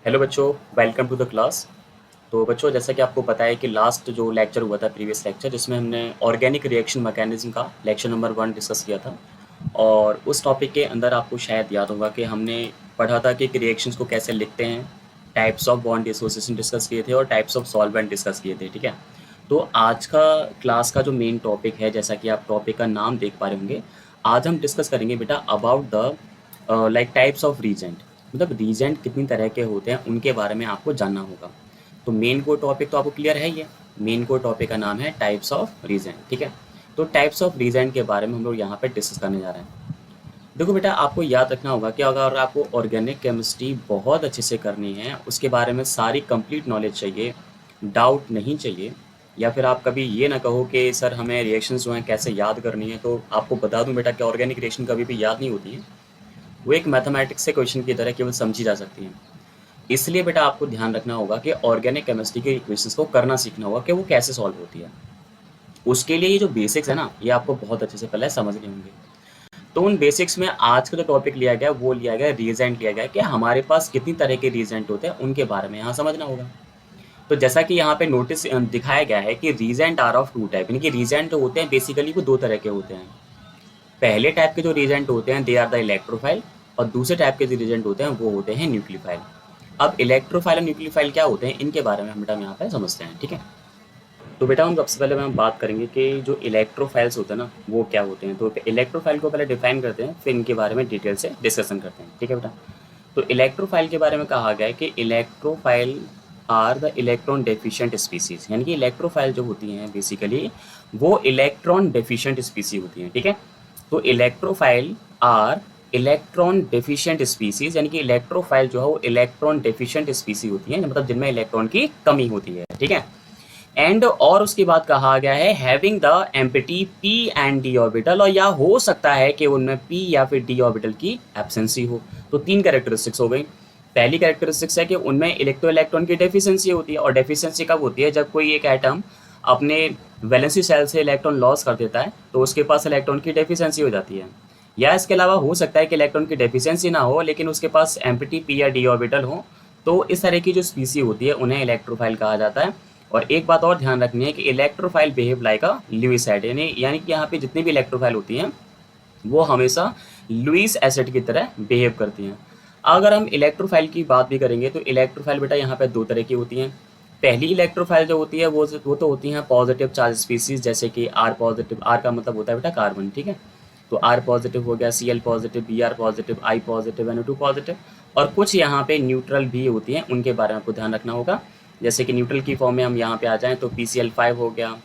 Hello बच्चों, welcome to the class. तो बच्चों, जैसा कि आपको पता है कि लास्ट जो लेक्चर हुआ था, प्रीवियस लेक्चर, जिसमें हमने ऑर्गेनिक रिएक्शन मैकेनिज्म का लेक्चर नंबर 1 डिस्कस किया था। और उस टॉपिक के अंदर आपको शायद याद होगा कि हमने पढ़ा था कि रिएक्शंस को कैसे लिखते हैं, types of bond association discuss किए थे और टाइप्स ऑफ सॉल्वेंट डिस्कस किए थे। ठीक है। तो आज का क्लास का जो मेन टॉपिक है, जैसा कि आप टॉपिक का नाम देख पा रहे होंगे, आज हम डिस्कस करेंगे बेटा about the like types of reagent. मतलब रीजेंट कितनी तरह के होते हैं उनके बारे में आपको जानना होगा। तो मेन कोर टॉपिक तो आपको क्लियर है ही है। मेन कोर टॉपिक का नाम है टाइप्स ऑफ रीजेंट। ठीक है। तो टाइप्स ऑफ रीजेंट के बारे में हम लोग यहाँ पे डिस्कस करने जा रहे हैं। देखो बेटा, आपको याद रखना होगा कि अगर आपको ऑर्गेनिक केमिस्ट्री बहुत अच्छे से करनी है, उसके बारे में सारी कंप्लीट नॉलेज चाहिए, डाउट नहीं चाहिए, या फिर आप कभी ये ना कहो कि सर हमें रिएक्शंस जो हैं कैसे याद करनी है, तो आपको बता दूं बेटा कि ऑर्गेनिक रिएक्शन कभी भी याद नहीं होती है। वो एक मैथमेटिक्स से क्वेश्चन की तरह केवल समझी जा सकती है। इसलिए बेटा आपको ध्यान रखना होगा कि ऑर्गेनिक केमिस्ट्री के इक्वेशंस को करना सीखना होगा कि वो कैसे सॉल्व होती है। उसके लिए ये जो बेसिक्स है ना, ये आपको बहुत अच्छे से पहले समझने होंगे। तो उन बेसिक्स में आज का जो टॉपिक लिया गया वो लिया गया रीजेंट, लिया गया कि हमारे पास कितनी तरह के रीजेंट होते हैं उनके बारे में यहाँ समझना होगा। तो जैसा कि यहाँ पे नोटिस दिखाया गया है कि reagent are of two type, यानी कि रीजेंट जो होते हैं बेसिकली वो दो तरह के होते हैं। पहले टाइप के जो रीजेंट होते हैं दे आर द इलेक्ट्रोफाइल, और दूसरे टाइप के जो रीजेंट होते हैं वो होते हैं न्यूक्लियोफाइल। अब इलेक्ट्रोफाइल और न्यूक्लियोफाइल क्या होते हैं, इनके बारे में हम बेटा यहाँ पे समझते हैं। ठीक है। तो बेटा हम सबसे पहले हम बात करेंगे कि जो इलेक्ट्रोफाइल्स होते हैं ना वो क्या होते हैं। तो इलेक्ट्रोफाइल को पहले डिफाइन करते हैं, फिर इनके बारे में डिटेल से डिस्कशन करते हैं। ठीक है बेटा। तो इलेक्ट्रोफाइल के बारे में कहा गया है कि electrophile are the electron deficient species, यानी कि इलेक्ट्रोफाइल जो होती हैं बेसिकली वो इलेक्ट्रॉन डेफिशिएंट स्पीसी होती हैं। ठीक है। तो electrophile are electron deficient species, यानी कि इलेक्ट्रोफाइल जो है वो इलेक्ट्रॉन डेफिशिएंट स्पीसी होती है, मतलब जिनमें इलेक्ट्रॉन की कमी होती है। ठीक है। एंड और उसके बाद कहा गया है having the empty P and D orbital, और या हो सकता है कि उनमें पी या फिर डी ऑर्बिटल की एब्सेंसी हो। तो तीन कैरेक्टरिस्टिक्स हो गई। पहली कैरेक्टरिस्टिक्स है कि उनमें इलेक्ट्रॉन की डेफिशिएंसी होती है, और डेफिशिएंसी कब होती है, जब कोई एक एटम अपने वैलेंसी सेल से इलेक्ट्रॉन लॉस कर देता है तो उसके पास इलेक्ट्रॉन की डेफिशिएंसी हो जाती है। या इसके अलावा हो सकता है कि इलेक्ट्रॉन की डेफिशिएंसी ना हो लेकिन उसके पास एम्प्टी पी या डी ऑर्बिटल हो। तो इस तरह की जो स्पीसी होती है उन्हें इलेक्ट्रोफाइल कहा जाता है। और एक बात और ध्यान रखनी है कि electrophile behave like a Lewis acid, यानी कि यहाँ पे जितनी भी इलेक्ट्रोफाइल होती हैं वो हमेशा लुईस एसिड की तरह बिहेव करती हैं। अगर हम इलेक्ट्रोफाइल की बात भी करेंगे तो इलेक्ट्रोफाइल बेटा यहाँ पे दो तरह की होती हैं। पहली इलेक्ट्रोफाइल जो होती है वो तो होती हैं पॉजिटिव चार्ज स्पीसीज, जैसे कि आर पॉजिटिव। आर का मतलब होता है बेटा कार्बन। ठीक है। तो आर पॉजिटिव हो गया, C L positive, B R positive, I positive, N O two positive. और कुछ यहाँ पे न्यूट्रल भी होती हैं, उनके बारे में आपको ध्यान रखना होगा। जैसे कि न्यूट्रल की फॉर्म में हम यहाँ पे आ जाएँ तो PCl5 हो गया,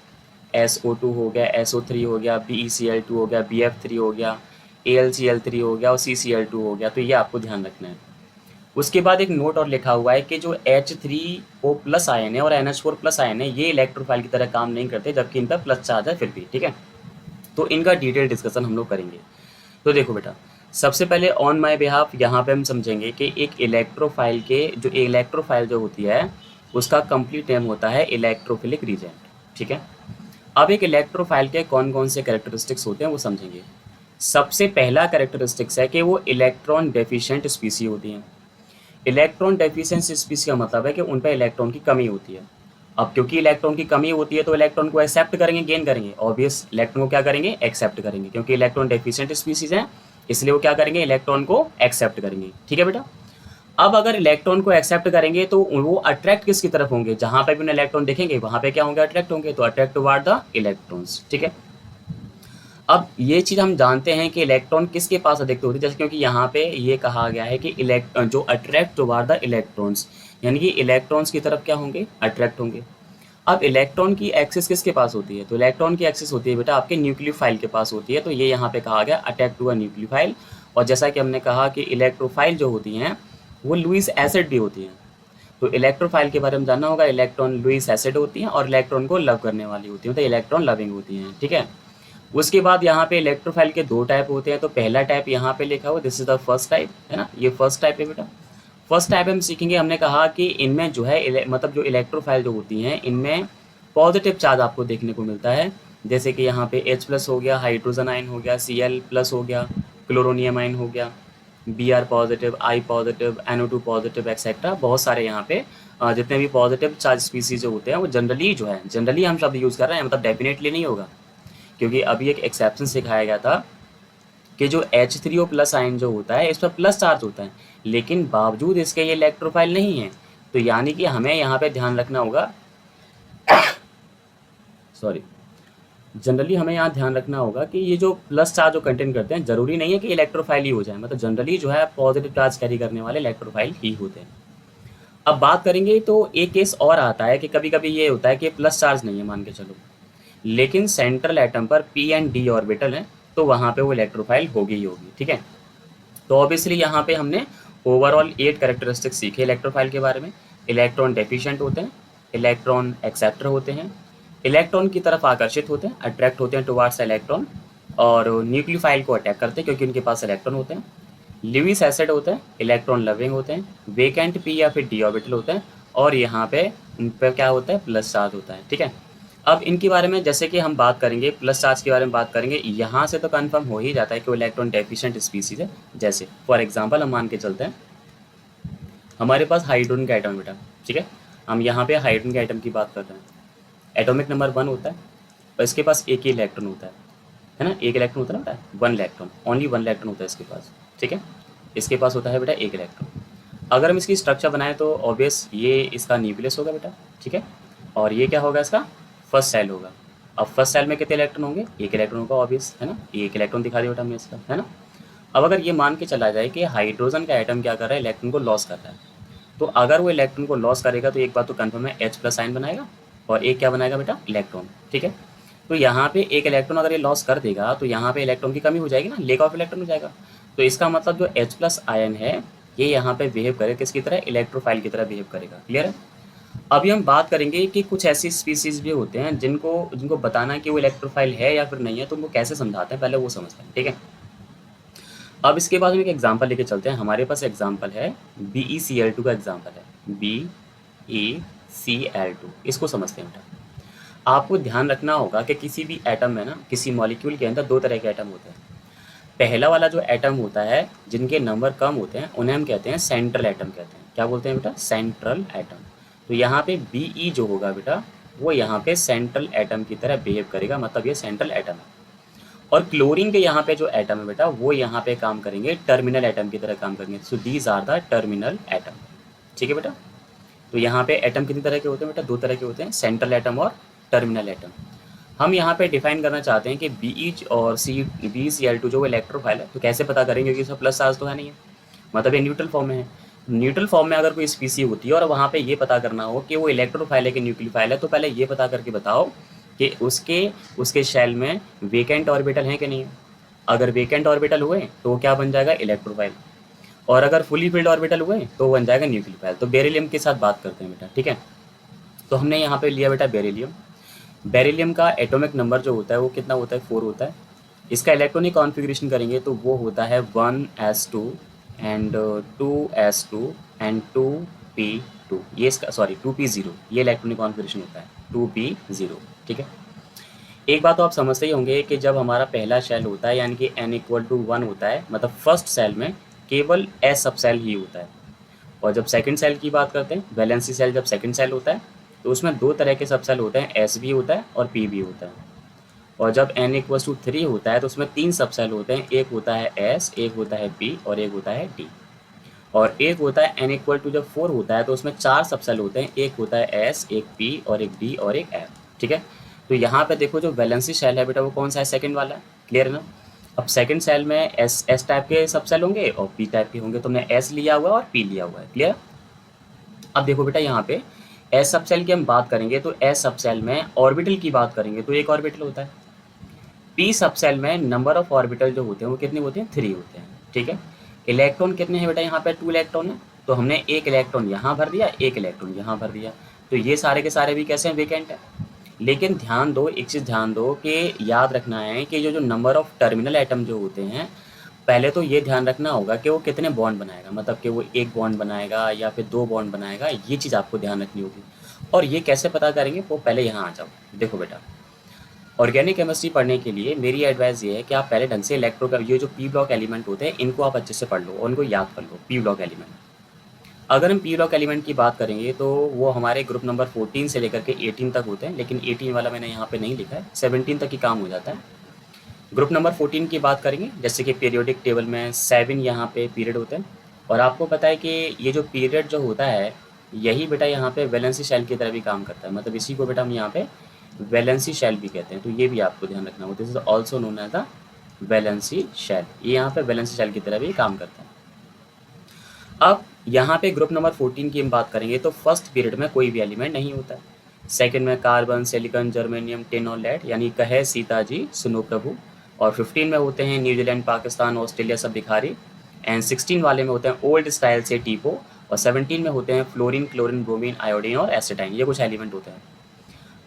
SO2 हो गया, SO3 हो गया, BeCl2 हो गया, BF3 हो गया, AlCl3 हो गया और CCl2 हो गया। तो ये आपको ध्यान रखना है। उसके बाद एक नोट और लिखा हुआ है कि जो H3O प्लस आयन है और NH4 प्लस आयन है ये इलेक्ट्रोफाइल की तरह काम नहीं करते, जबकि इन पर प्लस चार्ज है फिर भी। ठीक है। तो इनका डिटेल डिस्कशन हम लोग करेंगे। तो देखो बेटा, सबसे पहले ऑन माय बिहाफ यहाँ पे हम समझेंगे कि एक इलेक्ट्रोफाइल के जो इलेक्ट्रोफाइल जो होती है उसका कंप्लीट नेम होता है इलेक्ट्रोफिलिक रीजेंट। ठीक है। अब एक इलेक्ट्रोफाइल के कौन कौन से कैरेक्टरिस्टिक्स होते हैं वो समझेंगे। सबसे पहला कैरेक्टरिस्टिक्स है कि वो इलेक्ट्रॉन डेफिशिएंट स्पीसी होती हैं। इलेक्ट्रॉन डेफिशिएंसी स्पीसी का मतलब है कि उन पर इलेक्ट्रॉन की कमी होती है। अब क्योंकि इलेक्ट्रॉन की कमी होती है तो इलेक्ट्रॉन को एक्सेप्ट करेंगे, गेन करेंगे। ऑब्वियस, इलेक्ट्रॉन को क्या करेंगे, एक्सेप्ट करेंगे, क्योंकि इलेक्ट्रॉन डेफिशिएंट स्पीसीज हैं, इसलिए वो क्या करेंगे, इलेक्ट्रॉन को एक्सेप्ट करेंगे। ठीक है बेटा। अब अगर इलेक्ट्रॉन को एक्सेप्ट करेंगे तो वो अट्रैक्ट किसकी तरफ होंगे, जहां पे भी उन्हें इलेक्ट्रॉन देखेंगे वहां पे क्या होंगे, अट्रैक्ट होंगे। तो अट्रैक्ट टुवर्ड द इलेक्ट्रॉन्स। ठीक है। अब ये चीज़ हम जानते हैं कि इलेक्ट्रॉन किसके पास अधिकतर होती है, जैसे क्योंकि यहाँ पे ये कहा गया है कि जो अट्रैक्ट टुवर्ड द इलेक्ट्रॉन्स, यानी कि इलेक्ट्रॉन्स की तरफ क्या होंगे, अट्रैक्ट होंगे। अब इलेक्ट्रॉन की एक्सिस किसके पास होती है, तो इलेक्ट्रॉन की एक्सिस होती है बेटा आपके न्यूक्लियोफाइल के पास होती है। तो ये यहाँ पे कहा गया अटैक टू अ न्यूक्लियोफाइल। और जैसा कि हमने कहा कि इलेक्ट्रोफाइल जो होती हैं वो लुईस एसिड भी होती हैं। तो इलेक्ट्रोफाइल के बारे में जानना होगा, इलेक्ट्रॉन लुईस एसिड होती हैं और इलेक्ट्रॉन को लव करने वाली होती हैं, तो इलेक्ट्रॉन लविंग होती हैं। ठीक है। उसके बाद यहाँ पे इलेक्ट्रोफाइल के दो टाइप होते हैं। तो पहला टाइप यहाँ पे लिखा हुआ, this is the first type, है ना, ये फर्स्ट टाइप है बेटा। फर्स्ट टाइप हम सीखेंगे, हमने कहा कि इनमें जो है मतलब जो इलेक्ट्रोफाइल जो होती हैं इनमें पॉजिटिव चार्ज आपको देखने को मिलता है। जैसे कि यहाँ पे H+ हो गया, हाइड्रोजन आयन हो गया, Cl+ हो गया, क्लोरोनियम आयन हो गया। Br positive, I positive, NO2 positive etcetera, बहुत सारे यहाँ पे जितने भी पॉजिटिव चार्ज स्पीसीज जो होते हैं वो जनरली जो है, जनरली हम शब्द यूज़ कर रहे हैं, मतलब डेफिनेटली नहीं होगा, क्योंकि अभी एक एक्सेप्शन सिखाया गया था कि जो H3O प्लस आयन जो होता है इस पर प्लस चार्ज होता है, लेकिन बावजूद इसके ये इलेक्ट्रोफाइल नहीं है। तो यानी कि हमें यहाँ पे ध्यान रखना होगा, सॉरी, जनरली हमें यहाँ ध्यान रखना होगा कि ये जो प्लस चार्ज जो कंटेन करते हैं, जरूरी नहीं है कि इलेक्ट्रोफाइल ही हो जाए, मतलब जनरली जो है पॉजिटिव चार्ज कैरी करने वाले इलेक्ट्रोफाइल ही होते हैं। अब बात करेंगे तो एक केस और आता है कि कभी कभी ये होता है कि प्लस चार्ज नहीं है मान के चलो, लेकिन सेंट्रल एटम पर पी एंड डी ऑर्बिटल है, तो वहाँ पे वो इलेक्ट्रोफाइल होगी ही होगी, ठीक है। तो ऑब्वियसली यहाँ पे हमने ओवरऑल 8 कैरेक्टरिस्टिक्स सीखे इलेक्ट्रोफाइल के बारे में। इलेक्ट्रॉन डेफिशिएंट होते हैं, इलेक्ट्रॉन एक्सेप्टर होते हैं, इलेक्ट्रॉन की तरफ आकर्षित होते हैं, अट्रैक्ट होते हैं टुवार्ड्स इलेक्ट्रॉन, और न्यूक्लियोफाइल को अटैक करते हैं क्योंकि उनके पास इलेक्ट्रॉन होते हैं। लिविस एसिड होते हैं, इलेक्ट्रॉन लविंग होते हैं, वेकेंट पी या फिर डी ऑर्बिटल होते हैं, और यहाँ पे उन पर क्या होता है, प्लस चार्ज होता है, ठीक है। अब इनके बारे में जैसे कि हम बात करेंगे, प्लस चार्ज के बारे में बात करेंगे, यहाँ से तो कंफर्म हो ही जाता है कि वो इलेक्ट्रॉन डेफिशिएंट स्पीसीज है। जैसे फॉर एग्जांपल हम मान के चलते हैं हमारे पास हाइड्रोजन का एटम है बेटा, ठीक है, हम यहाँ पे हाइड्रोजन के एटम की बात कर रहे हैं। एटॉमिक नंबर 1 होता है और इसके पास एक ही इलेक्ट्रॉन होता है ना, एक इलेक्ट्रॉन होता है ना बेटा, 1 इलेक्ट्रॉन, ओनली 1 इलेक्ट्रॉन होता है इसके पास, ठीक है, इसके पास होता है बेटा एक इलेक्ट्रॉन। अगर हम इसकी स्ट्रक्चर बनाएं तो ऑब्वियस ये इसका न्यूक्लियस होगा बेटा, ठीक है, और ये क्या होगा, इसका फर्स्ट सेल होगा। अब फर्स्ट सेल में कितने इलेक्ट्रॉन होंगे, एक इलेक्ट्रॉन होगा ऑब्वियस, है ना, एक इलेक्ट्रॉन दिखा दिया बेटा हमने इसका, है ना। अब अगर ये मान के चला जाए कि हाइड्रोजन का एटम क्या कर रहा है, इलेक्ट्रॉन को लॉस कर रहा है, तो अगर वो इलेक्ट्रॉन को लॉस करेगा तो एक बात तो कन्फर्म है, H प्लस आयन बनाएगा और एक क्या बनाएगा बेटा, इलेक्ट्रॉन, ठीक है। तो यहाँ पे एक इलेक्ट्रॉन अगर ये लॉस कर देगा तो यहाँ पे इलेक्ट्रॉन की कमी हो जाएगी ना, लेक ऑफ इलेक्ट्रॉन हो जाएगा। तो इसका मतलब जो H प्लस आयन है ये यहाँ पे बिहेव करेगा किसकी तरह, इलेक्ट्रोफाइल की तरह बिहेव करेगा, क्लियर है। अभी हम बात करेंगे कि कुछ ऐसी स्पीसीज भी होते हैं जिनको जिनको बताना कि वो इलेक्ट्रोफाइल है या फिर नहीं है, तो उनको कैसे समझाते हैं पहले वो समझते हैं, ठीक है। अब इसके बाद हम एक एग्जांपल लेके चलते हैं, हमारे पास एग्जांपल है BeCl2 का एग्जांपल है, BeCl2, इसको समझते हैं बेटा। आपको ध्यान रखना होगा कि किसी भी एटम में ना, किसी मॉलिक्यूल के अंदर दो तरह के एटम होते हैं। पहला वाला जो एटम होता है जिनके नंबर कम होते हैं उन्हें हम कहते हैं सेंट्रल एटम कहते हैं। क्या बोलते हैं बेटा, सेंट्रल एटम। तो यहाँ पे Be जो होगा बेटा वो यहाँ पे सेंट्रल एटम की तरह बिहेव करेगा, मतलब ये सेंट्रल एटम है। और क्लोरीन के यहाँ पे जो एटम है बेटा वो यहाँ पे काम करेंगे टर्मिनल एटम की तरह काम करेंगे। So these are the terminal atom, ठीक है बेटा। तो यहाँ पे एटम कितनी तरह के होते हैं बेटा, दो तरह के होते हैं, सेंट्रल एटम और टर्मिनल एटम। हम यहाँ पे डिफाइन करना चाहते हैं कि Be और BeCl2 जो इलेक्ट्रोफाइल है, तो कैसे पता करेंगे, क्योंकि इसमें प्लस चार्ज तो है नहीं है, मतलब ये न्यूट्रल फॉर्म में है। न्यूट्रल फॉर्म में अगर कोई स्पीसी होती है और वहाँ पे ये पता करना हो कि वो इलेक्ट्रोफाइल है कि न्यूक्लियोफाइल है, तो पहले ये पता करके बताओ कि उसके शेल में वेकेंट ऑर्बिटल हैं कि नहीं है। अगर वेकेंट ऑर्बिटल हुए तो वो क्या बन जाएगा, इलेक्ट्रोफाइल, और अगर फुली फिल्ड ऑर्बिटल हुए तो वो बन जाएगा न्यूक्लियोफाइल। तो बेरिलियम के साथ बात करते हैं बेटा, ठीक है। तो हमने यहाँ पे लिया बेटा बेरिलियम। बेरिलियम का एटॉमिक नंबर जो होता है वो कितना होता है, 4 होता है। इसका इलेक्ट्रॉनिक कॉन्फ़िगरेशन करेंगे तो वो होता है 1s2 and 2s2 and 2p2, ये इसका सॉरी 2p0, ये इलेक्ट्रॉनिक कॉन्फ़िगरेशन होता है 2p0, ठीक है। एक बात तो आप समझते ही होंगे कि जब हमारा पहला शेल होता है यानी कि n=1 होता है, मतलब फर्स्ट सेल में केवल s सब सेल ही होता है। और जब सेकंड सेल की बात करते हैं, वैलेंसी सेल जब सेकंड सेल होता है तो उसमें दो तरह के सब सेल होते हैं, s भी होता है और p भी होता है। और जब n=3 होता है तो उसमें 3 सब सेल होते हैं, एक होता है s, एक होता है p और एक होता है d। और एक होता है जब 4 होता है तो उसमें 4 सब सेल होते हैं, एक होता है s, एक p और एक d और एक f, ठीक है। तो यहाँ पे देखो जो वैलेंसी सेल है बेटा वो कौन सा है, सेकंड वाला, क्लियर है ना। अब सेकंड सेल में एस टाइप के सब सेल होंगे और पी टाइप के होंगे, तो हमने एस लिया हुआ है और पी लिया हुआ है, क्लियर। अब देखो बेटा यहाँ पे एस सब सेल की हम बात करेंगे तो एस सब सेल में ऑर्बिटल की बात करेंगे तो एक ऑर्बिटल होता है। पी सब सेल में नंबर ऑफ ऑर्बिटल जो होते हैं वो कितने होते हैं, 3 होते हैं, ठीक है। इलेक्ट्रॉन कितने हैं बेटा, यहाँ पे 2 इलेक्ट्रॉन है, तो हमने एक इलेक्ट्रॉन यहाँ भर दिया, एक इलेक्ट्रॉन यहाँ भर दिया, तो ये सारे के सारे भी कैसे हैं, वेकेंट है। लेकिन ध्यान दो, एक चीज़ ध्यान दो कि याद रखना है कि जो नंबर ऑफ टर्मिनल एटम जो होते हैं, पहले तो ये ध्यान रखना होगा कि वो कितने बॉन्ड बनाएगा, मतलब कि वो एक बॉन्ड बनाएगा या फिर 2 बॉन्ड बनाएगा, ये चीज़ आपको ध्यान रखनी होगी। और ये कैसे पता करेंगे, वो पहले यहाँ आ जाओ, देखो बेटा ऑर्गेनिक केमिस्ट्री पढ़ने के लिए मेरी एडवाइस ये है कि आप पहले ढंग से इलेक्ट्रो का ये जो पी ब्लॉक एलिमेंट होते हैं इनको आप अच्छे से पढ़ लो और उनको याद कर लो। पी ब्लॉक एलिमेंट, अगर हम पी ब्लॉक एलिमेंट की बात करेंगे तो वो हमारे ग्रुप नंबर 14 से लेकर के 18 तक होते हैं, लेकिन 18 वाला मैंने यहाँ पे नहीं लिखा है, 17 तक ही काम हो जाता है। ग्रुप नंबर 14 की बात करेंगे, जैसे कि पीरियोडिक टेबल में 7 यहाँ पे पीरियड होते हैं, और आपको पता है कि ये जो पीरियड जो होता है यही बेटा यहाँ पे वैलेंसी शेल की तरह भी काम करता है, मतलब इसी को बेटा हम यहाँ पे वैलेंसी शेल भी कहते हैं, तो ये भी आपको ध्यान रखना होगा। This is also known as the valency shell, ये यहाँ पे वैलेंसी शेल की तरह भी काम करता है। अब यहाँ पे ग्रुप नंबर 14 की हम बात करेंगे तो फर्स्ट पीरियड में कोई भी एलिमेंट नहीं होता है। सेकंड में कार्बन, सिलिकॉन, जर्मेनियम, टिन और लेड, यानी कहे सीता जी सुनो प्रभु। और 15 में होते हैं न्यूजीलैंड, पाकिस्तान, ऑस्ट्रेलिया सब भिखारी। एंड 16 वाले में होते हैं ओल्ड स्टाइल से टीपो। और 17 में होते हैं फ्लोरीन, क्लोरीन, ब्रोमीन, आयोडीन और एसिटाइन, ये कुछ एलिमेंट होते हैं।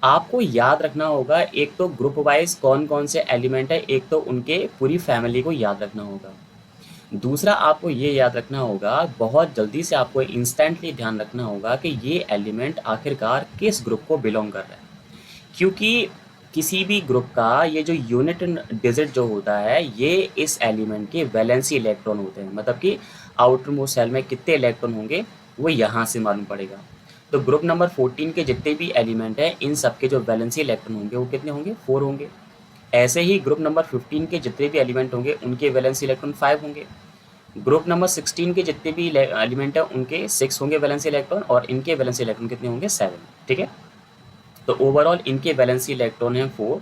आपको याद रखना होगा एक तो ग्रुप वाइज कौन कौन से एलिमेंट है, एक तो उनके पूरी फैमिली को याद रखना होगा। दूसरा आपको ये याद रखना होगा, बहुत जल्दी से आपको इंस्टेंटली ध्यान रखना होगा कि ये एलिमेंट आखिरकार किस ग्रुप को बिलोंग कर रहा है, क्योंकि किसी भी ग्रुप का ये जो यूनिट डिजिट जो होता है ये इस एलिमेंट के वैलेंसी इलेक्ट्रॉन होते हैं, मतलब कि आउटर मोस्ट सेल में कितने इलेक्ट्रॉन होंगे वो यहाँ से मालूम पड़ेगा। तो ग्रुप नंबर 14 के जितने भी एलिमेंट हैं इन सब के जो वैलेंसी इलेक्ट्रॉन होंगे वो कितने होंगे, 4 होंगे। ऐसे ही ग्रुप नंबर 15 के जितने भी एलिमेंट होंगे उनके वैलेंसी इलेक्ट्रॉन 5 होंगे। ग्रुप नंबर 16 के जितने भी एलिमेंट हैं उनके 6 होंगे वैलेंसी इलेक्ट्रॉन, और इनके वैलेंसी इलेक्ट्रॉन कितने होंगे, 7। ठीक है, तो ओवरऑल इनके वैलेंसी इलेक्ट्रॉन हैं 4,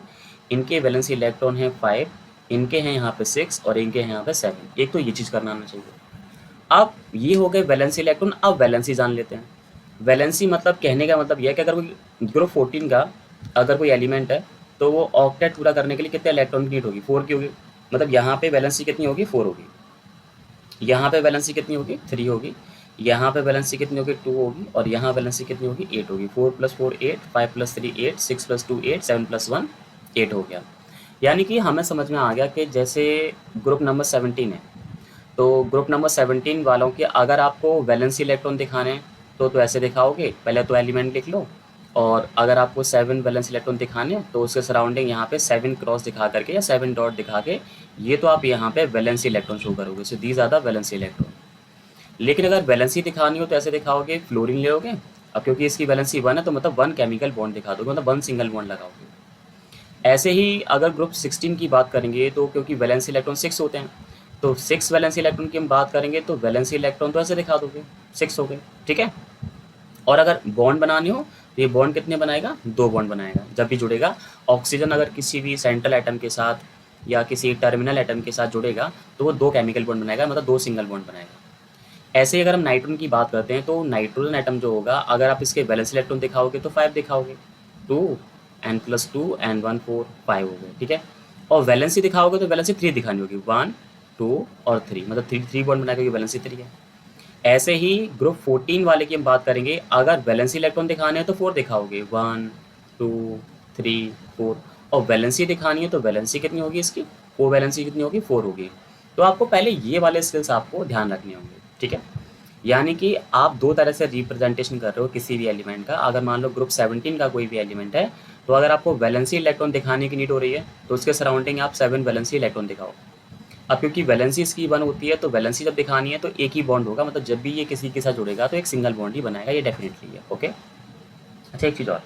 इनके वैलेंसी इलेक्ट्रॉन हैं 5, इनके हैं यहाँ पे 6 और इनके हैं यहाँ पे 7। एक तो ये चीज़ करना आना चाहिए। अब ये हो गए वैलेंसी इलेक्ट्रॉन, अब वैलेंसी जान लेते हैं। वैलेंसी मतलब कहने का मतलब यह है कि अगर कोई ग्रुप 14 का अगर कोई एलिमेंट है तो वो ऑक्टेट पूरा करने के लिए कितने इलेक्ट्रॉन की नीड होगी, 4 की होगी। मतलब यहाँ पे वैलेंसी कितनी होगी, 4 होगी। यहाँ पे वैलेंसी कितनी होगी, 3 होगी। यहाँ पे वैलेंसी कितनी होगी, 2 होगी। और यहाँ वैलेंसी कितनी होगी, 8 होगी। 4 + 4 8, 5 + 3 8, 6 + 2 8, 7 + 1 8 हो गया। यानी कि हमें समझ में आ गया कि जैसे ग्रुप नंबर 17 है, तो ग्रुप नंबर 17 वालों के अगर आपको वैलेंसी इलेक्ट्रॉन दिखाने हैं तो ऐसे दिखाओगे, पहले तो एलिमेंट लिख लो। और अगर आपको 7 वैलेंस इलेक्ट्रॉन दिखाने हैं तो उसके सराउंडिंग यहाँ पे 7 क्रॉस दिखा करके या 7 डॉट दिखा के ये तो आप यहाँ पे वैलेंसी इलेक्ट्रॉन शो करोगे। So these are the valency electron. लेकिन अगर वैलेंसी दिखानी हो तो ऐसे दिखाओगे, फ्लोरीन ले लोगे। अब क्योंकि इसकी वैलेंसी 1 है तो मतलब 1 केमिकल बॉन्ड दिखा दोगे, मतलब 1 सिंगल बॉन्ड लगाओगे। ऐसे ही अगर ग्रुप 16 की बात करेंगे तो क्योंकि वैलेंसी इलेक्ट्रॉन 6 होते हैं तो 6 वैलेंसी इलेक्ट्रॉन की हम बात करेंगे तो वैलेंसी इलेक्ट्रॉन तो ऐसे दिखा दोगे, 6 हो गए। ठीक है, और अगर बॉन्ड बनानी हो तो ये बॉन्ड कितने बनाएगा, 2 बॉन्ड बनाएगा जब भी जुड़ेगा। ऑक्सीजन अगर किसी भी सेंट्रल एटम के साथ या किसी टर्मिनल एटम के साथ जुड़ेगा तो वो 2 केमिकल बॉन्ड बनाएगा, मतलब 2 सिंगल बॉन्ड बनाएगा। ऐसे ही अगर हम नाइट्रोजन की बात करते हैं तो नाइट्रोजन एटम जो होगा अगर आप इसके वैलेंस इलेक्ट्रॉन दिखाओगे तो 5 दिखाओगे, 2 n+2 n1 4 5 हो गए। ठीक है, और वैलेंसी दिखाओगे तो वैलेंसी 3 दिखानी होगी, 1 2 और 3, मतलब 3 बॉन्ड बनाएगा क्योंकि वैलेंसी 3 है। ऐसे ही ग्रुप 14 वाले की हम बात करेंगे, अगर वैलेंसी इलेक्ट्रॉन दिखाने हैं तो 4 दिखाओगे, 1 2 3 4। और वैलेंसी दिखानी है तो वैलेंसी कितनी होगी इसकी, को वैलेंसी कितनी होगी, 4 होगी। तो आपको पहले ये वाले स्किल्स आपको ध्यान रखने होंगे। ठीक है, यानी कि आप 2 तरह से रिप्रेजेंटेशन कर रहे हो किसी भी एलिमेंट का। अगर मान लो ग्रुप 17 का कोई भी एलिमेंट है तो अगर आपको वैलेंसी इलेक्ट्रॉन दिखाने की नीड हो रही है तो उसके सराउंडिंग आप 7 वैलेंसी इलेक्ट्रॉन दिखाओ। अब क्योंकि वैलेंसी इसकी 1 होती है तो वैलेंसी जब दिखानी है तो एक ही बॉन्ड होगा, मतलब जब भी ये किसी के साथ जुड़ेगा तो एक सिंगल बॉन्ड ही बनाएगा, ये डेफिनेटली है। ओके, अच्छा एक चीज़ और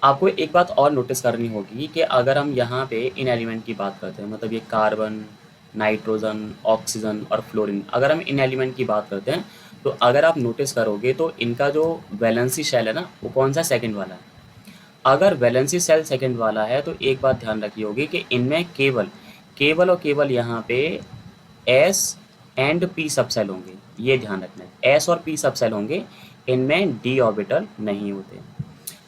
आपको एक बात और नोटिस करनी होगी कि अगर हम यहाँ पे इन एलिमेंट की बात करते हैं, मतलब ये कार्बन, नाइट्रोजन, ऑक्सीजन और फ्लोरीन, अगर हम इन एलिमेंट की बात करते हैं तो अगर आप नोटिस करोगे तो इनका जो वैलेंसी शेल है ना वो कौन सा, सेकंड वाला है। अगर वैलेंसी सेल सेकंड वाला है तो एक बात ध्यान रखी होगी कि इनमें केवल केवल और केवल यहाँ पे एस एंड पी सब सेल होंगे, ये ध्यान रखना है, एस और पी सब सेल होंगे, इनमें डी ऑर्बिटल नहीं होते।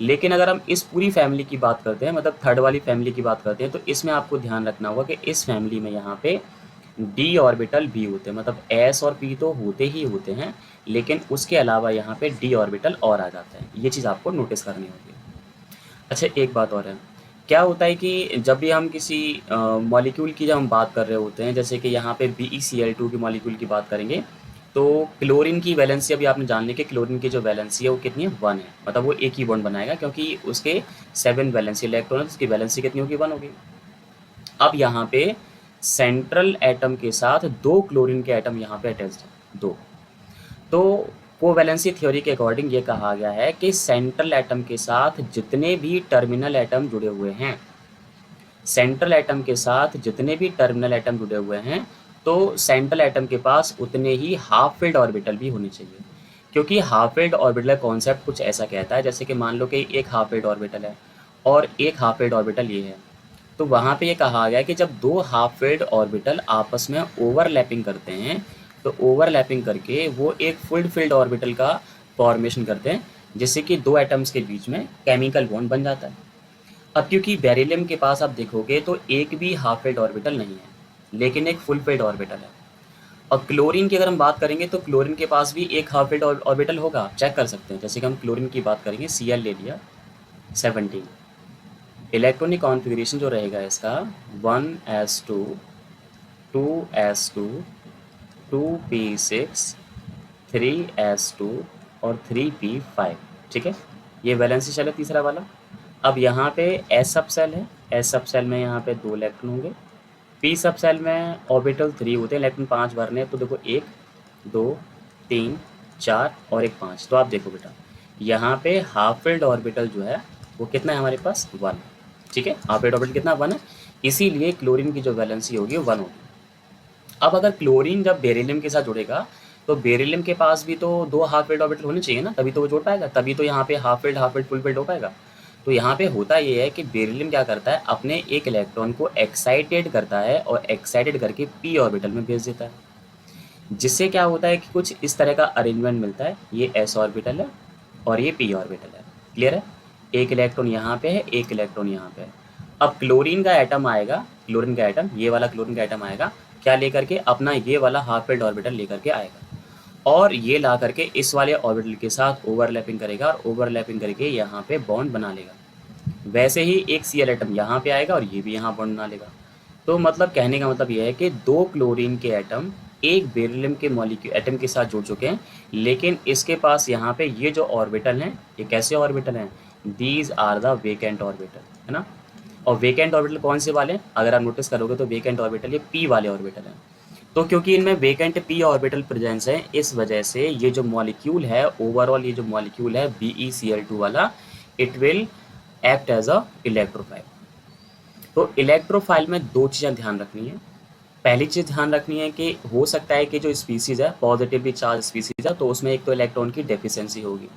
लेकिन अगर हम इस पूरी फैमिली की बात करते हैं, मतलब थर्ड वाली फैमिली की बात करते हैं, तो इसमें आपको ध्यान रखना होगा कि इस फैमिली में यहाँ पे डी ऑर्बिटल भी होते हैं, मतलब एस और पी तो होते ही होते हैं लेकिन उसके अलावा यहाँ पे डी ऑर्बिटल और आ जाता है, ये चीज़ आपको नोटिस करनी होगी। अच्छा एक बात और है, क्या होता है कि जब भी हम किसी मॉलिक्यूल की जब हम बात कर रहे होते हैं, जैसे कि यहाँ पे BeCl2 के मॉलिक्यूल की बात करेंगे तो क्लोरीन की वैलेंसी अभी आपने जान ली कि क्लोरीन की जो वैलेंसी है वो कितनी है, 1 है, मतलब वो एक ही बॉन्ड बनाएगा क्योंकि उसके 7 वैलेंसी इलेक्ट्रॉन है, उसकी वैलेंसी कितनी होगी, 1 होगी। अब यहाँ पे सेंट्रल एटम के साथ 2 क्लोरीन के एटम यहाँ पे अटैच्ड है, 2। तो कोवैलेंसी थ्योरी के अकॉर्डिंग ये कहा गया है कि सेंट्रल एटम के साथ जितने भी टर्मिनल एटम जुड़े हुए हैं, सेंट्रल एटम के साथ जितने भी टर्मिनल एटम जुड़े हुए हैं, तो सेंट्रल एटम के पास उतने ही हाफ फिल्ड ऑर्बिटल भी होने चाहिए। क्योंकि हाफ फिल्ड ऑर्बिटल कॉन्सेप्ट कुछ ऐसा कहता है, जैसे कि मान लो कि एक हाफ फिल्ड ऑर्बिटल है और एक हाफ फिल्ड ऑर्बिटल ये है, तो वहाँ पे ये कहा गया कि जब 2 हाफ फिल्ड ऑर्बिटल आपस में ओवरलैपिंग करते हैं, तो ओवरलैपिंग करके वो एक फुल फिल्ड ऑर्बिटल का फॉर्मेशन करते हैं, जिससे कि 2 एटम्स के बीच में केमिकल बॉन्ड बन जाता है। अब क्योंकि बेरिलियम के पास आप देखोगे तो एक भी हाफ फिल्ड ऑर्बिटल नहीं है, लेकिन एक फुल फिल्ड ऑर्बिटल है। और क्लोरीन की अगर हम बात करेंगे तो क्लोरीन के पास भी एक हाफ फिल्ड ऑर्बिटल होगा, आप चेक कर सकते हैं। जैसे कि हम क्लोरीन की बात करेंगे, Cl ले लिया 17, इलेक्ट्रॉनिक कॉन्फ़िगरेशन जो रहेगा इसका 1s2 2s2 2p6 3s2 और 3p5, ठीक है। ये वैलेंसी शेल है तीसरा वाला। अब यहाँ पे एस सब सेल है, एस सब सेल में यहाँ पे 2 इलेक्ट्रॉन होंगे। पी सब सेल में ऑर्बिटल 3 होते हैं, इलेक्ट्रॉन 5 भरने हैं, तो देखो 1 2 3 4 और एक 5। तो आप देखो बेटा यहाँ पे हाफ फिल्ड ऑर्बिटल जो है वो कितना है हमारे पास, 1, ठीक है। हाफ फिल्ड ऑर्बिटल कितना, 1 है, इसीलिए क्लोरीन की जो वैलेंसी होगी 1 होगी। अब अगर क्लोरीन जब बेरिलियम के साथ जुड़ेगा तो बेरिलियम के पास भी तो 2 हाफ फिल्ड ऑर्बिटल होने चाहिए ना, तभी तो वो जोड़ पाएगा, तभी तो यहाँ पे हाफ फिल्ड फुल फिल्ड हो पाएगा। तो यहाँ पे होता ये है कि बेरिलियम क्या करता है, अपने एक इलेक्ट्रॉन को एक्साइटेड करता है और एक्साइटेड करके पी ऑर्बिटल में भेज देता है, जिससे क्या होता है कि कुछ इस तरह का अरेंजमेंट मिलता है। ये एस ऑर्बिटल है और ये पी ऑर्बिटल है, क्लियर है। एक इलेक्ट्रॉन यहाँ पे है, एक इलेक्ट्रॉन यहाँ पे है। अब क्लोरीन का एटम आएगा, क्लोरीन का एटम, ये वाला क्लोरीन का एटम आएगा क्या लेकर के, अपना ये वाला हाफ फिल्ड ऑर्बिटल लेकर के आएगा और ये ला करके इस वाले ऑर्बिटल के साथ ओवरलैपिंग करेगा और ओवरलैपिंग करके यहाँ पे बॉन्ड बना लेगा। वैसे ही एक Cl एटम यहाँ पे आएगा और ये भी यहाँ बॉन्ड बना लेगा। तो मतलब कहने का मतलब ये है कि 2 क्लोरीन के एटम एक बेरिलियम के मॉलिक्यूल एटम के साथ जुड़ चुके हैं, लेकिन इसके पास यहाँ पे ये जो ऑर्बिटल हैं, ये कैसे ऑर्बिटल हैं, these are the vacant orbital, है ना। और वेकेंट ऑर्बिटल कौन से वाले हैं, अगर आप नोटिस करोगे तो वेकेंट ऑर्बिटल ये पी वाले ऑर्बिटल हैं। तो क्योंकि इनमें वेकेंट पी ऑर्बिटल प्रेजेंस है, इस वजह से ये जो मॉलिक्यूल है, ओवरऑल ये जो मॉलिक्यूल है BeCl2 वाला, it will act as a electrophile. तो इलेक्ट्रोफाइल में 2 चीज़ें ध्यान रखनी है। पहली चीज़ ध्यान रखनी है कि हो सकता है कि जो स्पीसीज़ है पॉजिटिवली चार्ज स्पीसीज़ है, तो उसमें एक तो इलेक्ट्रॉन की डेफिशिएंसी होगी,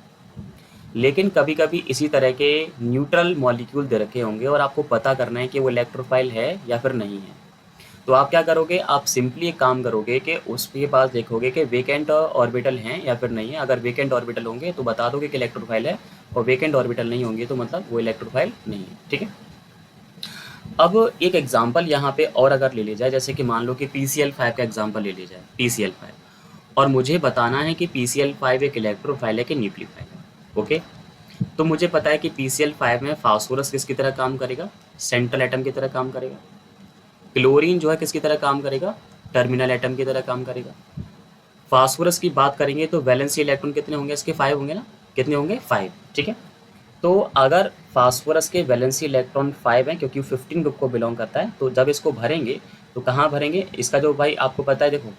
लेकिन कभी कभी इसी तरह के न्यूट्रल मॉलिक्यूल दे रखे होंगे और आपको पता करना है कि वो इलेक्ट्रोफाइल है या फिर नहीं है। तो आप क्या करोगे, आप सिंपली एक काम करोगे कि उसके पास देखोगे कि वेकेंट ऑर्बिटल हैं या फिर नहीं है। अगर वेकेंट ऑर्बिटल होंगे तो बता दोगे कि इलेक्ट्रोफाइल है, और वेकेंट ऑर्बिटल नहीं होंगे तो मतलब वो इलेक्ट्रोफाइल नहीं है, ठीक है। अब एक एग्जांपल यहाँ पे और अगर ले लिया जाए, जैसे कि मान लो कि PCl5 का एग्जांपल ले लिया जाए, PCl5, और मुझे बताना है कि PCl5 एक इलेक्ट्रोफाइल है कि न्यूक्लियोफाइल है, ओके। तो मुझे पता है कि PCl5 में फास्फोरस किसकी तरह काम करेगा, सेंट्रल एटम की तरह काम करेगा। क्लोरीन जो है किसकी तरह काम करेगा, टर्मिनल एटम की तरह काम करेगा। फास्फोरस की बात करेंगे तो वैलेंसी इलेक्ट्रॉन कितने होंगे इसके, 5 होंगे ना, कितने होंगे, 5, ठीक है। तो अगर फास्फोरस के वैलेंसी इलेक्ट्रॉन 5 हैं, क्योंकि 15 ग्रुप को बिलोंग करता है, तो जब इसको भरेंगे तो कहाँ भरेंगे, इसका जो भाई आपको पता है, देखो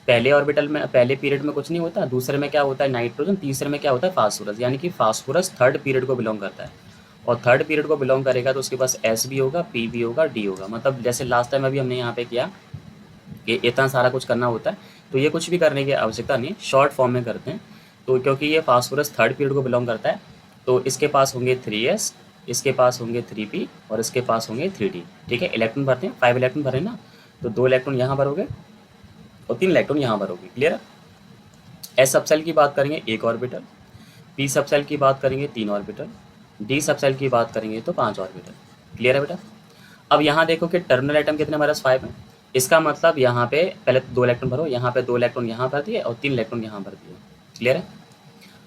पहले ऑर्बिटल में पहले पीरियड में कुछ नहीं होता, दूसरे में क्या होता है नाइट्रोजन, तीसरे में क्या होता है फास्फोरस, यानी कि फास्फोरस थर्ड पीरियड को बिलोंग करता है। और थर्ड पीरियड को बिलोंग करेगा तो उसके पास S भी होगा, P भी होगा, D होगा। मतलब जैसे लास्ट टाइम अभी हमने यहाँ पे किया कि इतना सारा कुछ करना होता है, तो ये कुछ भी करने की आवश्यकता नहीं, शॉर्ट फॉर्म में करते हैं। तो क्योंकि ये फास्फोरस थर्ड पीरियड को बिलोंग करता है, तो इसके पास होंगे 3s, इसके पास होंगे 3p और इसके पास होंगे 3d, ठीक है। इलेक्ट्रॉन भरते हैं, 5 इलेक्ट्रॉन भरे ना, तो 2 इलेक्ट्रॉन यहाँ भरोगे और 3 इलेक्ट्रॉन यहाँ भरोगे, क्लियर है। S सब सेल की बात करेंगे 1 ऑर्बिटल, P सब सेल की बात करेंगे 3 ऑर्बिटल, D सब सेल की बात करेंगे तो 5 ऑर्बिटल, क्लियर है बेटा। अब यहाँ देखो कि टर्मिनल एटम कितने हमारे पास 5 हैं, इसका मतलब यहाँ पे पहले 2 इलेक्ट्रॉन भरो, यहाँ पे 2 इलेक्ट्रॉन यहाँ भर दिए और 3 इलेक्ट्रॉन यहाँ भर दिए, क्लियर है।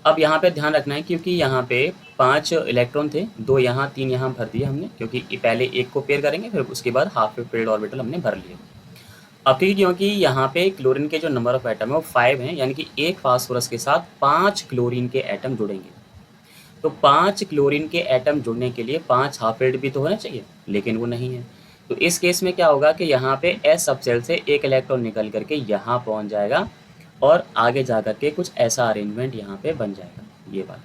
अब यहाँ पे ध्यान रखना है क्योंकि यहाँ पे 5 इलेक्ट्रॉन थे, 2 यहाँ 3 यहाँ भर दिए हमने, क्योंकि पहले एक को पेयर करेंगे फिर उसके बाद हाफ फिल्ड ऑर्बिटल हमने भर लिए। अब क्योंकि यहाँ पे क्लोरीन के जो नंबर ऑफ एटम है वो 5 हैं, यानी कि एक फास्फोरस के साथ 5 क्लोरीन के एटम जुड़ेंगे। तो 5 क्लोरीन के एटम जुड़ने के लिए 5 हाफ एड भी तो होना चाहिए, लेकिन वो नहीं है। तो इस केस में क्या होगा कि यहाँ पे एस सबसेल से एक इलेक्ट्रॉन निकल करके यहाँ पहुँच जाएगा और आगे जा करके कुछ ऐसा अरेंजमेंट यहाँ पे बन जाएगा। ये वाला,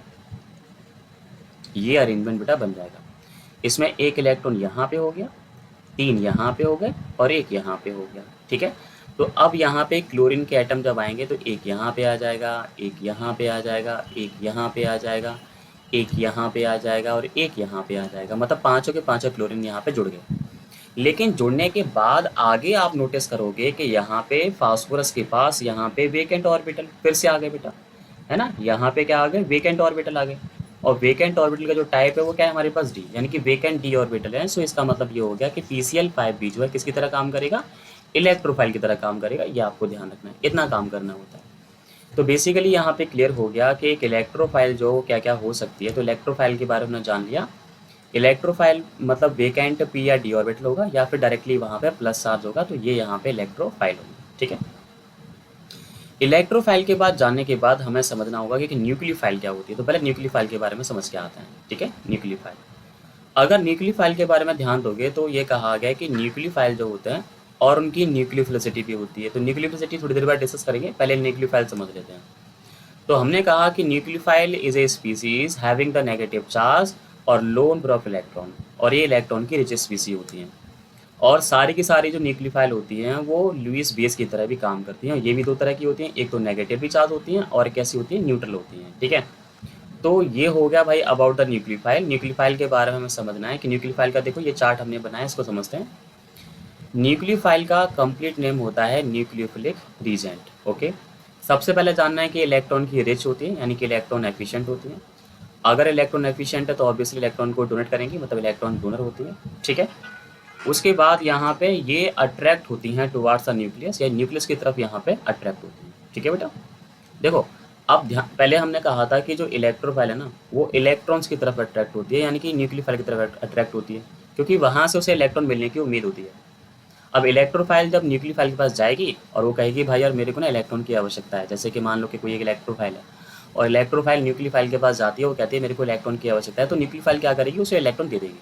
ये अरेंजमेंट बेटा बन जाएगा। इसमें एक इलेक्ट्रॉन यहाँ पे हो गया, 3 यहाँ पे हो गए और एक यहाँ पे हो गया। ठीक है, तो अब यहाँ पे क्लोरीन के एटम जब आएंगे तो एक यहाँ पे आ जाएगा, एक यहाँ पे आ जाएगा, एक यहाँ पे आ जाएगा, एक यहाँ पे आ जाएगा और एक यहाँ पे आ जाएगा। मतलब पांचों के पांचों क्लोरीन यहाँ पे जुड़ गए। लेकिन जुड़ने के बाद आगे आप नोटिस करोगे कि यहाँ पे फास्फोरस के पास यहाँ पे वेकेंट ऑर्बिटल फिर से आ गए बेटा, है ना। यहाँ पे क्या आ गए, वेकेंट ऑर्बिटल आ गए। और वेकेंट ऑर्बिटल का जो टाइप है वो क्या है हमारे पास, डी, यानी कि वेकेंट डी ऑर्बिटल है। सो इसका मतलब ये हो गया कि PCl5b जो है किसकी तरह काम करेगा, इलेक्ट्रोफाइल की तरह काम करेगा। ये आपको ध्यान रखना है, इतना काम करना होता है। तो बेसिकली यहाँ पे क्लियर हो गया कि एक इलेक्ट्रोफाइल जो क्या क्या हो सकती है। तो इलेक्ट्रोफाइल के बारे में जान लिया। इलेक्ट्रोफाइल मतलब वेकेंट पी या डी ऑर्बिटल होगा या फिर डायरेक्टली वहाँ पे प्लस चार्ज होगा, तो ये यहाँ पे इलेक्ट्रोफाइल होगा। ठीक है, इलेक्ट्रोफाइल के बाद जानने के बाद हमें समझना होगा कि न्यूक्लियोफाइल क्या होती है। तो पहले न्यूक्लियोफाइल के बारे में समझ के आते हैं। ठीक है, न्यूक्लियोफाइल, अगर न्यूक्लियोफाइल के बारे में ध्यान दोगे तो ये कहा गया कि न्यूक्लियोफाइल जो होते हैं और उनकी न्यूक्लियोफिलिसिटी भी होती है। तो न्यूक्लियोफिलिसिटी थोड़ी देर बाद डिस्कस करेंगे, पहले न्यूक्लियोफाइल समझ लेते हैं। तो हमने कहा कि nucleophile is a species having the negative charge और लो नंबर ऑफ इलेक्ट्रॉन, और ये इलेक्ट्रॉन की रिच स्पीसी होती हैं। और सारी की सारी जो न्यूक्लियोफाइल होती हैं वो लुईस बेस की तरह भी काम करती हैं। ये भी दो तरह की होती हैं, एक तो नेगेटिव भी चार्ज होती हैं और कैसी होती हैं, न्यूट्रल होती हैं। ठीक है, तो ये हो गया भाई अबाउट द न्यूक्लियोफाइल। न्यूक्लियोफाइल के बारे में हमें समझना है कि न्यूक्लियोफाइल का देखो ये चार्ट हमने बनाया, इसको समझते हैं। न्यूक्लियोफाइल का कंप्लीट नेम होता है न्यूक्लियोफिलिक रीजेंट। ओके, सबसे पहले जानना है कि इलेक्ट्रॉन की रिच होती है, यानी कि इलेक्ट्रॉन एफिशिएंट होती है। अगर इलेक्ट्रॉन एफिशिएंट है तो ऑब्वियसली इलेक्ट्रॉन को डोनेट करेंगी, मतलब इलेक्ट्रॉन डोनर होती है। ठीक है, उसके बाद यहाँ पे ये अट्रैक्ट होती हैं टुवार्ड्स द न्यूक्लियस, या न्यूक्लियस की तरफ यहाँ पे अट्रैक्ट होती हैं। ठीक है बेटा, देखो अब ध्यान, पहले हमने कहा था कि जो इलेक्ट्रोफाइल है ना वो इलेक्ट्रॉन्स की तरफ अट्रैक्ट होती है, यानी कि न्यूक्लियोफाइल की तरफ अट्रैक्ट होती है, क्योंकि वहाँ से उसे इलेक्ट्रॉन मिलने की उम्मीद होती है। अब इलेक्ट्रोफाइल जब न्यूक्लियोफाइल के पास जाएगी और वो कहेगी भाई यार मेरे को ना इलेक्ट्रॉन की आवश्यकता है, जैसे कि मान लो कि कोई एक इलेक्ट्रोफाइल है और इलेक्ट्रोफाइल न्यूक्लियोफाइल के पास जाती है, वो कहती है मेरे को इलेक्ट्रॉन की आवश्यकता है, तो न्यूक्लियोफाइल क्या करेगी, उसे इलेक्ट्रॉन दे देगी।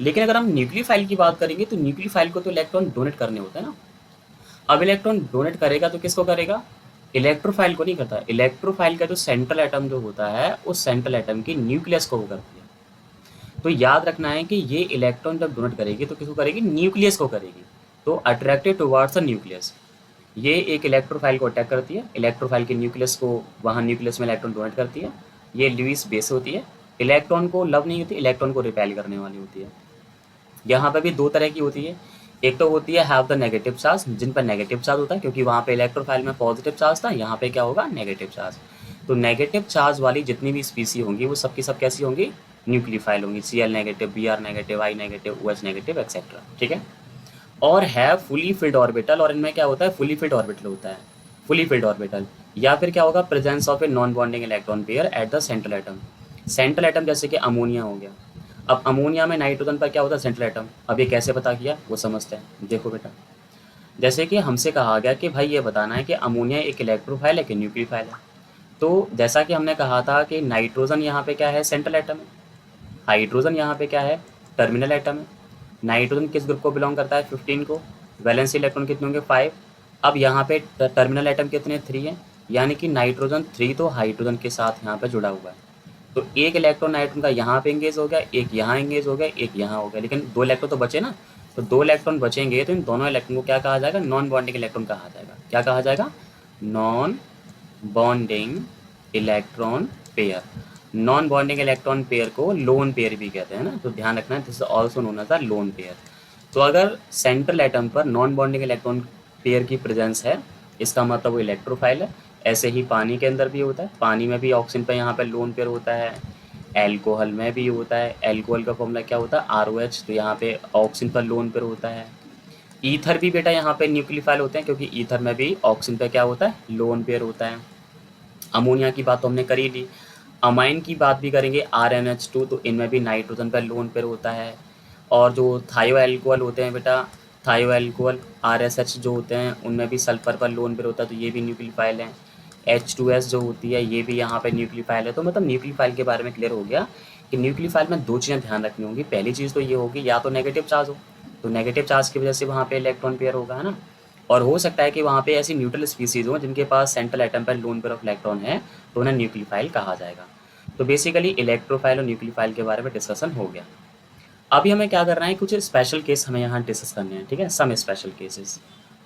लेकिन अगर हम न्यूक्लियोफाइल की बात करेंगे तो न्यूक्लियोफाइल को तो इलेक्ट्रॉन डोनेट करने होते हैं ना। अब इलेक्ट्रॉन डोनेट करेगा तो किसको करेगा, इलेक्ट्रोफाइल को नहीं करता। इलेक्ट्रोफाइल का जो सेंट्रल एटम जो होता है उस सेंट्रल एटम की न्यूक्लियस को वो करती है। तो याद रखना है कि ये इलेक्ट्रॉन जब डोनेट करेगी तो किसको करेगी, न्यूक्लियस को करेगी। तो अट्रैक्टेड टुवार्ड्स द न्यूक्लियस, ये एक इलेक्ट्रोफाइल को अटैक करती है, इलेक्ट्रोफाइल के न्यूक्लियस को, वहाँ न्यूक्लियस में इलेक्ट्रॉन डोनेट करती है। ये लुईस बेस होती है, इलेक्ट्रॉन को लव नहीं होती, इलेक्ट्रॉन को रिपेल करने वाली होती है। यहाँ पर भी दो तरह की होती है, एक तो होती है हैव द नेगेटिव चार्ज, जिन पर नेगेटिव चार्ज होता है, क्योंकि वहाँ पे इलेक्ट्रोफाइल में पॉजिटिव चार्ज था, यहाँ पे क्या होगा, नेगेटिव चार्ज। तो नेगेटिव चार्ज वाली जितनी भी स्पीसी होंगी वो सबकी सब कैसी होंगी, न्यूक्लियोफाइल होंगी। Cl negative, Br negative, I negative, OH negative etcetera. ठीक है, और है फुली फिल्ड ऑर्बिटल, और इनमें क्या होता है, फुली फिल्ड ऑर्बिटल होता है, फुली फिल्ड ऑर्बिटल। या फिर क्या होगा, presence of a non bonding electron pair at the central atom. Central atom जैसे कि अमोनिया हो गया। अब अमोनिया में नाइट्रोजन पर क्या होता है, सेंट्रल एटम। अब ये कैसे पता किया वो समझते हैं। देखो बेटा, जैसे कि हमसे कहा गया कि भाई ये बताना है कि अमोनिया एक इलेक्ट्रोफाइल है कि न्यूक्लियोफाइल है। तो जैसा कि हमने कहा था कि नाइट्रोजन यहाँ पे क्या है, सेंट्रल एटम है। हाइड्रोजन यहाँ पे क्या है, टर्मिनल एटम है। नाइट्रोजन किस ग्रुप को बिलोंग करता है, 15 को। वैलेंस इलेक्ट्रॉन कितने होंगे, 5। अब यहाँ पे टर्मिनल एटम कितने, 3 हैं, यानी कि नाइट्रोजन 3 तो हाइड्रोजन के साथ यहाँ पे जुड़ा हुआ है। तो एक इलेक्ट्रॉन नाइट्रोजन का यहाँ पे एंगेज हो गया, एक यहाँ एंगेज हो गया, एक यहाँ हो गया, लेकिन 2 इलेक्ट्रॉन तो बचे ना। तो 2 इलेक्ट्रॉन बचेंगे तो इन दोनों इलेक्ट्रॉन को क्या कहा जाएगा, नॉन बॉन्डिंग इलेक्ट्रॉन कहा जाएगा। क्या कहा जाएगा, non bonding electron pair. Non bonding electron pair को लोन पेयर भी कहते हैं ना, तो ध्यान रखना है, this is also known as the lone pair. तो अगर सेंट्रल एटम पर नॉन बॉन्डिंग इलेक्ट्रॉन पेयर की प्रेजेंस है, इसका मतलब वो इलेक्ट्रोफाइल है। ऐसे ही पानी के अंदर भी होता है, पानी में भी ऑक्सीजन पे यहाँ पे लोन पेयर होता है। एल्कोहल में भी होता है, एल्कोहल का फॉर्मूला क्या होता है, ROH, तो यहाँ पे ऑक्सीजन पर लोन पेयर होता है। ईथर भी बेटा यहाँ पे न्यूक्लियोफाइल होते हैं, क्योंकि ईथर में भी ऑक्सीजन पे क्या होता है, लोन पेयर होता है। अमोनिया की बात तो हमने करी ली। अमाइन की बात भी करेंगे, RNH2, तो इनमें भी नाइट्रोजन पर लोन पेयर होता है। और जो थायो एल्कोहल होते हैं बेटा, थायोएल्कोहल RSH जो होते हैं उनमें भी सल्फर पर लोन पेयर होता है, तो ये भी न्यूक्लियोफाइल है। H2S जो होती है ये भी यहाँ पे न्यूक्लियोफाइल है। तो मतलब न्यूक्लियोफाइल के बारे में क्लियर हो गया कि न्यूक्लियोफाइल में दो चीज़ें ध्यान रखनी होंगी। पहली चीज़ तो ये होगी या तो नेगेटिव चार्ज हो, तो नेगेटिव चार्ज की वजह से वहाँ पे इलेक्ट्रॉन पेयर होगा, है ना। और हो सकता है कि वहाँ पे ऐसी न्यूट्रल स्पीसीज हो जिनके पास सेंट्रल एटम पर लोन पेयर ऑफ इलेक्ट्रॉन है, तो उन्हें न्यूक्लियोफाइल कहा जाएगा। तो बेसिकली इलेक्ट्रोफाइल और न्यूक्लियोफाइल के बारे में डिस्कशन हो गया। अभी हमें क्या करना है, कुछ स्पेशल केस हमें यहाँ डिस्कस करने हैं, ठीक है। सम स्पेशल केसेस,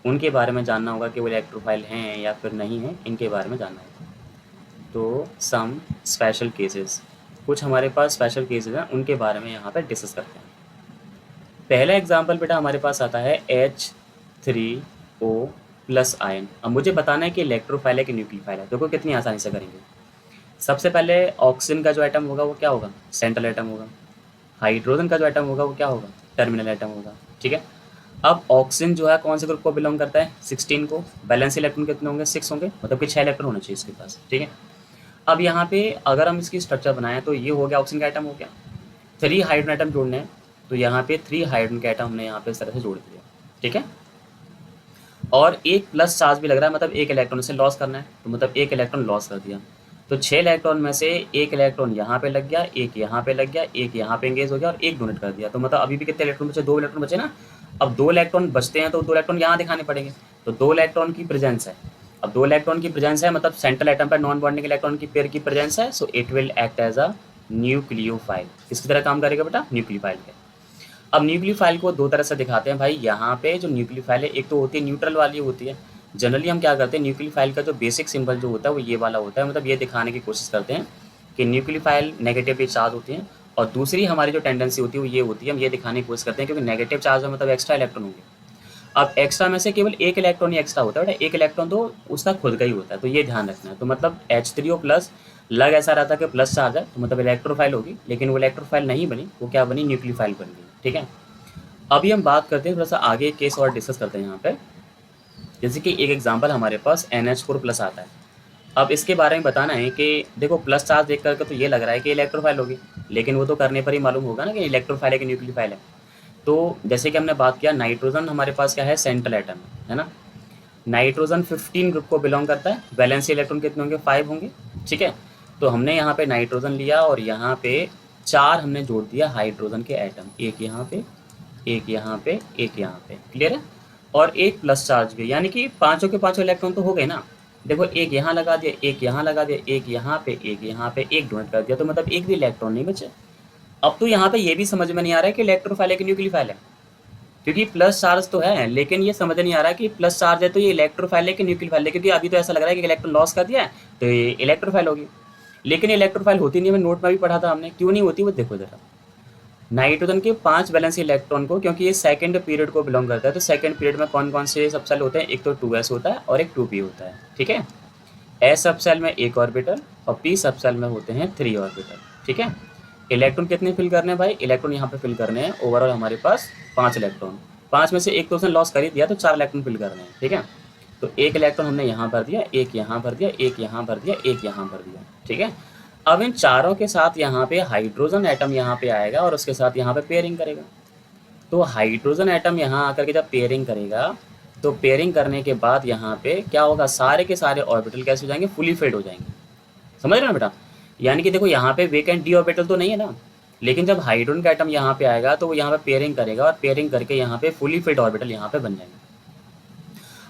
उनके बारे में जानना होगा कि वो इलेक्ट्रोफाइल हैं या फिर नहीं है, इनके बारे में जानना होगा। तो सम स्पेशल केसेस, कुछ हमारे पास स्पेशल केसेस हैं, उनके बारे में यहाँ पर डिस्कस करते हैं। पहला एग्जाम्पल बेटा हमारे पास आता है H3O+ आयन। अब मुझे बताना है कि इलेक्ट्रोफाइल है कि न्यूक्लियोफाइल है। देखो कितनी आसानी से करेंगे। सबसे पहले ऑक्सीजन का जो एटम होगा वो क्या होगा, सेंट्रल एटम होगा। हाइड्रोजन का जो एटम होगा वो क्या होगा, टर्मिनल एटम होगा, ठीक है। अब ऑक्सीजन जो है कौन से ग्रुप को बिलोंग करता है, 16 को। बैलेंस इलेक्ट्रॉन कितने होंगे, 6 होंगे, मतलब कि 6 इलेक्ट्रॉन होने चाहिए इसके पास, ठीक है। अब यहाँ पे अगर हम इसकी स्ट्रक्चर बनाएं तो ये हो गया ऑक्सीजन का एटम हो गया। 3 हाइड्रोजन एटम जोड़ने हैं, तो यहाँ पे 3 हाइड्रोजन के एटम हमने यहाँ पे इस तरह से जोड़ दिया, ठीक है। और एक प्लस चार्ज भी लग रहा है, मतलब एक इलेक्ट्रॉन से लॉस करना है, तो मतलब एक इलेक्ट्रॉन लॉस कर दिया। तो 6 इलेक्ट्रॉन में से एक इलेक्ट्रॉन यहाँ पे लग गया, एक यहाँ पे लग गया, एक यहाँ पे एंगेज हो गया और एक डोनेट कर दिया। तो मतलब अभी भी कितने इलेक्ट्रॉन बचे, 2 इलेक्ट्रॉन बचे ना। अब 2 इलेक्ट्रॉन बचते हैं तो 2 इलेक्ट्रॉन यहाँ दिखाने पड़ेंगे। तो 2 इलेक्ट्रॉन की प्रेजेंस है। अब 2 इलेक्ट्रॉन की प्रेजेंस है मतलब सेंट्रल एटम पर नॉन बॉन्डिंग इलेक्ट्रॉन की पेयर की प्रेजेंस है, so it will act as a nucleophile. किसकी तरह काम करेगा बेटा, न्यूक्लियोफाइल के। अब न्यूक्लियोफाइल को दो तरह से दिखाते हैं भाई। यहाँ पे जो न्यूक्लियोफाइल है, एक तो होती है न्यूट्रल वाली होती है। जनरली हम क्या करते हैं, न्यूक्लियोफाइल का जो बेसिक सिंबल जो होता है वो ये वाला होता है, मतलब ये दिखाने की कोशिश करते हैं कि न्यूक्लियोफाइल नेगेटिवली चार्ज होती हैं। और दूसरी हमारी जो टेंडेंसी होती है वो ये होती है, हम ये दिखाने की कोशिश करते हैं क्योंकि नेगेटिव चार्ज है मतलब एक्स्ट्रा इलेक्ट्रॉन होंगे। अब एक्स्ट्रा में से केवल एक इलेक्ट्रॉन ही एक्स्ट्रा होता है बेटा, एक इलेक्ट्रॉन तो उसका खुद का ही होता है, तो ये ध्यान रखना है। तो मतलब H3O+ लग ऐसा रहता है कि प्लस चार्ज है, तो मतलब इलेक्ट्रोफाइल होगी, लेकिन वो इलेक्ट्रोफाइल नहीं बनी, वो क्या बनी, न्यूक्लियोफाइल बन गई, ठीक है। अभी हम बात करते हैं थोड़ा सा आगे एक केस और डिस्कस करते हैं यहाँ पे। जैसे कि एक एग्जांपल हमारे पास NH4+ आता है। अब इसके बारे में बताना है कि देखो प्लस चार्ज देख करके तो ये लग रहा है कि इलेक्ट्रोफाइल होगी, लेकिन वो तो करने पर ही मालूम होगा ना कि इलेक्ट्रोफाइल है कि न्यूक्लियोफाइल है। तो जैसे कि हमने बात किया, नाइट्रोजन हमारे पास क्या है, सेंट्रल एटम है ना। नाइट्रोजन 15 ग्रुप को बिलोंग करता है। वैलेंसी इलेक्ट्रॉन कितने होंगे, 5 होंगे, ठीक है। तो हमने यहाँ पे नाइट्रोजन लिया और यहाँ पे 4 हमने जोड़ दिया हाइड्रोजन के एटम, एक यहाँ पे, एक यहाँ पे, एक यहाँ पे, क्लियर है। और एक प्लस चार्ज भी, यानी कि पांचों के पांचों इलेक्ट्रॉन तो हो गए ना। देखो एक यहाँ लगा दिया, एक यहाँ लगा दिया, एक यहाँ पे, एक यहाँ पे, एक डोनेट कर दिया, तो मतलब एक भी इलेक्ट्रॉन नहीं बचे। अब तो यहाँ पे ये भी समझ में नहीं आ रहा है कि इलेक्ट्रोफाइल है कि न्यूक्लियोफाइल है, क्योंकि प्लस चार्ज तो है, लेकिन ये समझ नहीं आ रहा है कि प्लस चार्ज है तो ये इलेक्ट्रोफाइल है कि न्यूक्लियोफाइल है, क्योंकि अभी तो ऐसा लग रहा है कि इलेक्ट्रॉन लॉस कर दिया है तो ये इलेक्ट्रोफाइल होगी, लेकिन इलेक्ट्रोफाइल होती नहीं है। मैं नोट में भी पढ़ा था हमने, क्यों नहीं होती वो देखो जरा। नाइट्रोजन के 5 वैलेंस इलेक्ट्रॉन को, क्योंकि ये सेकंड पीरियड को बिलोंग करता है, तो सेकंड पीरियड में कौन कौन से सब सेल होते हैं, एक तो 2s होता है और एक 2p होता है, ठीक है। s सब सेल में एक ऑर्बिटल और p सब सेल में होते हैं 3 ऑर्बिटल, ठीक है। इलेक्ट्रॉन कितने फिल करने हैं भाई, इलेक्ट्रॉन यहाँ पे फिल करने हैं ओवरऑल हमारे पास 5 इलेक्ट्रॉन। 5 में से एक तो उसने लॉस कर ही दिया, तो 4 इलेक्ट्रॉन फिल करने हैं, ठीक है। तो एक इलेक्ट्रॉन हमने यहाँ भर दिया, एक यहाँ भर दिया, एक यहाँ भर दिया, एक यहाँ भर दिया, ठीक है। अब इन चारों के साथ यहाँ पे हाइड्रोजन एटम यहाँ पे आएगा और उसके साथ यहाँ पे पेयरिंग करेगा। तो हाइड्रोजन एटम यहाँ आकर के जब पेयरिंग करेगा, तो पेयरिंग करने के बाद यहाँ पे क्या होगा, सारे के सारे ऑर्बिटल कैसे हो जाएंगे, फुली फिल्ड हो जाएंगे। समझ रहे हो ना बेटा। यानी कि देखो यहाँ पे वेकेंट डी ऑर्बिटल तो नहीं है ना, लेकिन जब हाइड्रोजन का एटम यहाँ पे आएगा तो वो यहाँ पे पेयरिंग करेगा और पेयरिंग करके यहाँ पे फुली फिल्ड ऑर्बिटल यहाँ पे बन जाएंगे।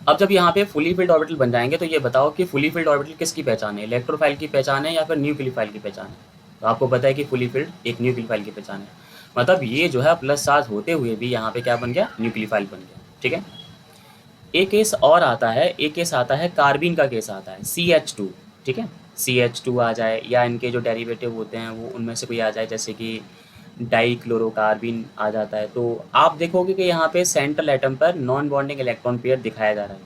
अब जब यहाँ पे फुली फिल्ड ऑर्बिटल बन जाएंगे तो ये बताओ कि फुली फिल्ड ऑर्बिटल किसकी पहचान है, इलेक्ट्रोफाइल की पहचान है या फिर न्यूक्लियोफाइल की पहचान है। तो आपको पता है कि फुली फिल्ड एक न्यूक्लियोफाइल की पहचान है, मतलब ये जो है प्लस चार्ज होते हुए भी यहाँ पे क्या बन गया, न्यूक्लियोफाइल बन गया, ठीक है। एक केस और आता है, एक केस आता है कार्बिन का केस आता है, CH2, ठीक है। CH2 आ जाए या इनके जो डेरिवेटिव होते हैं वो उनमें से कोई आ जाए, जैसे कि डाइक्लोरोकार्बिन आ जाता है। तो आप देखोगे कि यहाँ पे सेंट्रल एटम पर नॉन बॉन्डिंग इलेक्ट्रॉन पेयर दिखाया जा रहा है,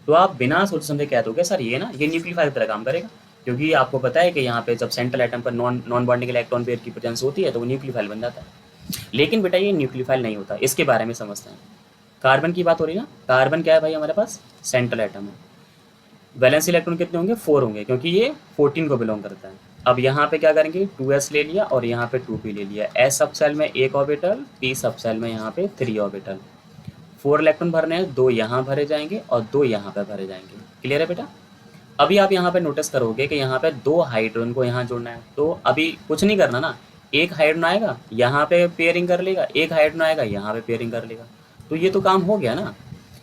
तो आप बिना सोच समझे कह दोगे सर ये ना, ये न्यूक्लियोफाइल की तरह काम करेगा, क्योंकि आपको पता है कि यहाँ पे जब सेंट्रल एटम पर नॉन बॉन्डिंग इलेक्ट्रॉन पेयर की प्रेजेंस होती है तो वो न्यूक्लियोफाइल बन जाता है। लेकिन बेटा ये न्यूक्लियोफाइल नहीं होता, इसके बारे में समझते हैं। कार्बन की बात हो रही है ना, कार्बन क्या है भाई, हमारे पास सेंट्रल एटम है। वैलेंस इलेक्ट्रॉन कितने होंगे, 4 होंगे, क्योंकि ये 14 को बिलोंग करता है। अब यहाँ पे क्या करेंगे, 2s ले लिया और यहाँ पे 2p ले लिया। s सब सेल में एक ऑर्बिटल, p सब सेल में यहाँ पे 3 ऑर्बिटल। 4 इलेक्ट्रॉन भरने हैं, 2 यहाँ भरे जाएंगे और 2 यहाँ पे भरे जाएंगे। क्लियर है बेटा? अभी आप यहाँ पे नोटिस करोगे कि यहाँ पे 2 हाइड्रोजन को यहाँ जोड़ना है, तो अभी कुछ नहीं करना ना, एक हाइड्रोजन आएगा यहाँ पे पेयरिंग कर लेगा, एक हाइड्रोजन आएगा यहाँ पे पेयरिंग कर लेगा, तो ये तो काम हो गया ना।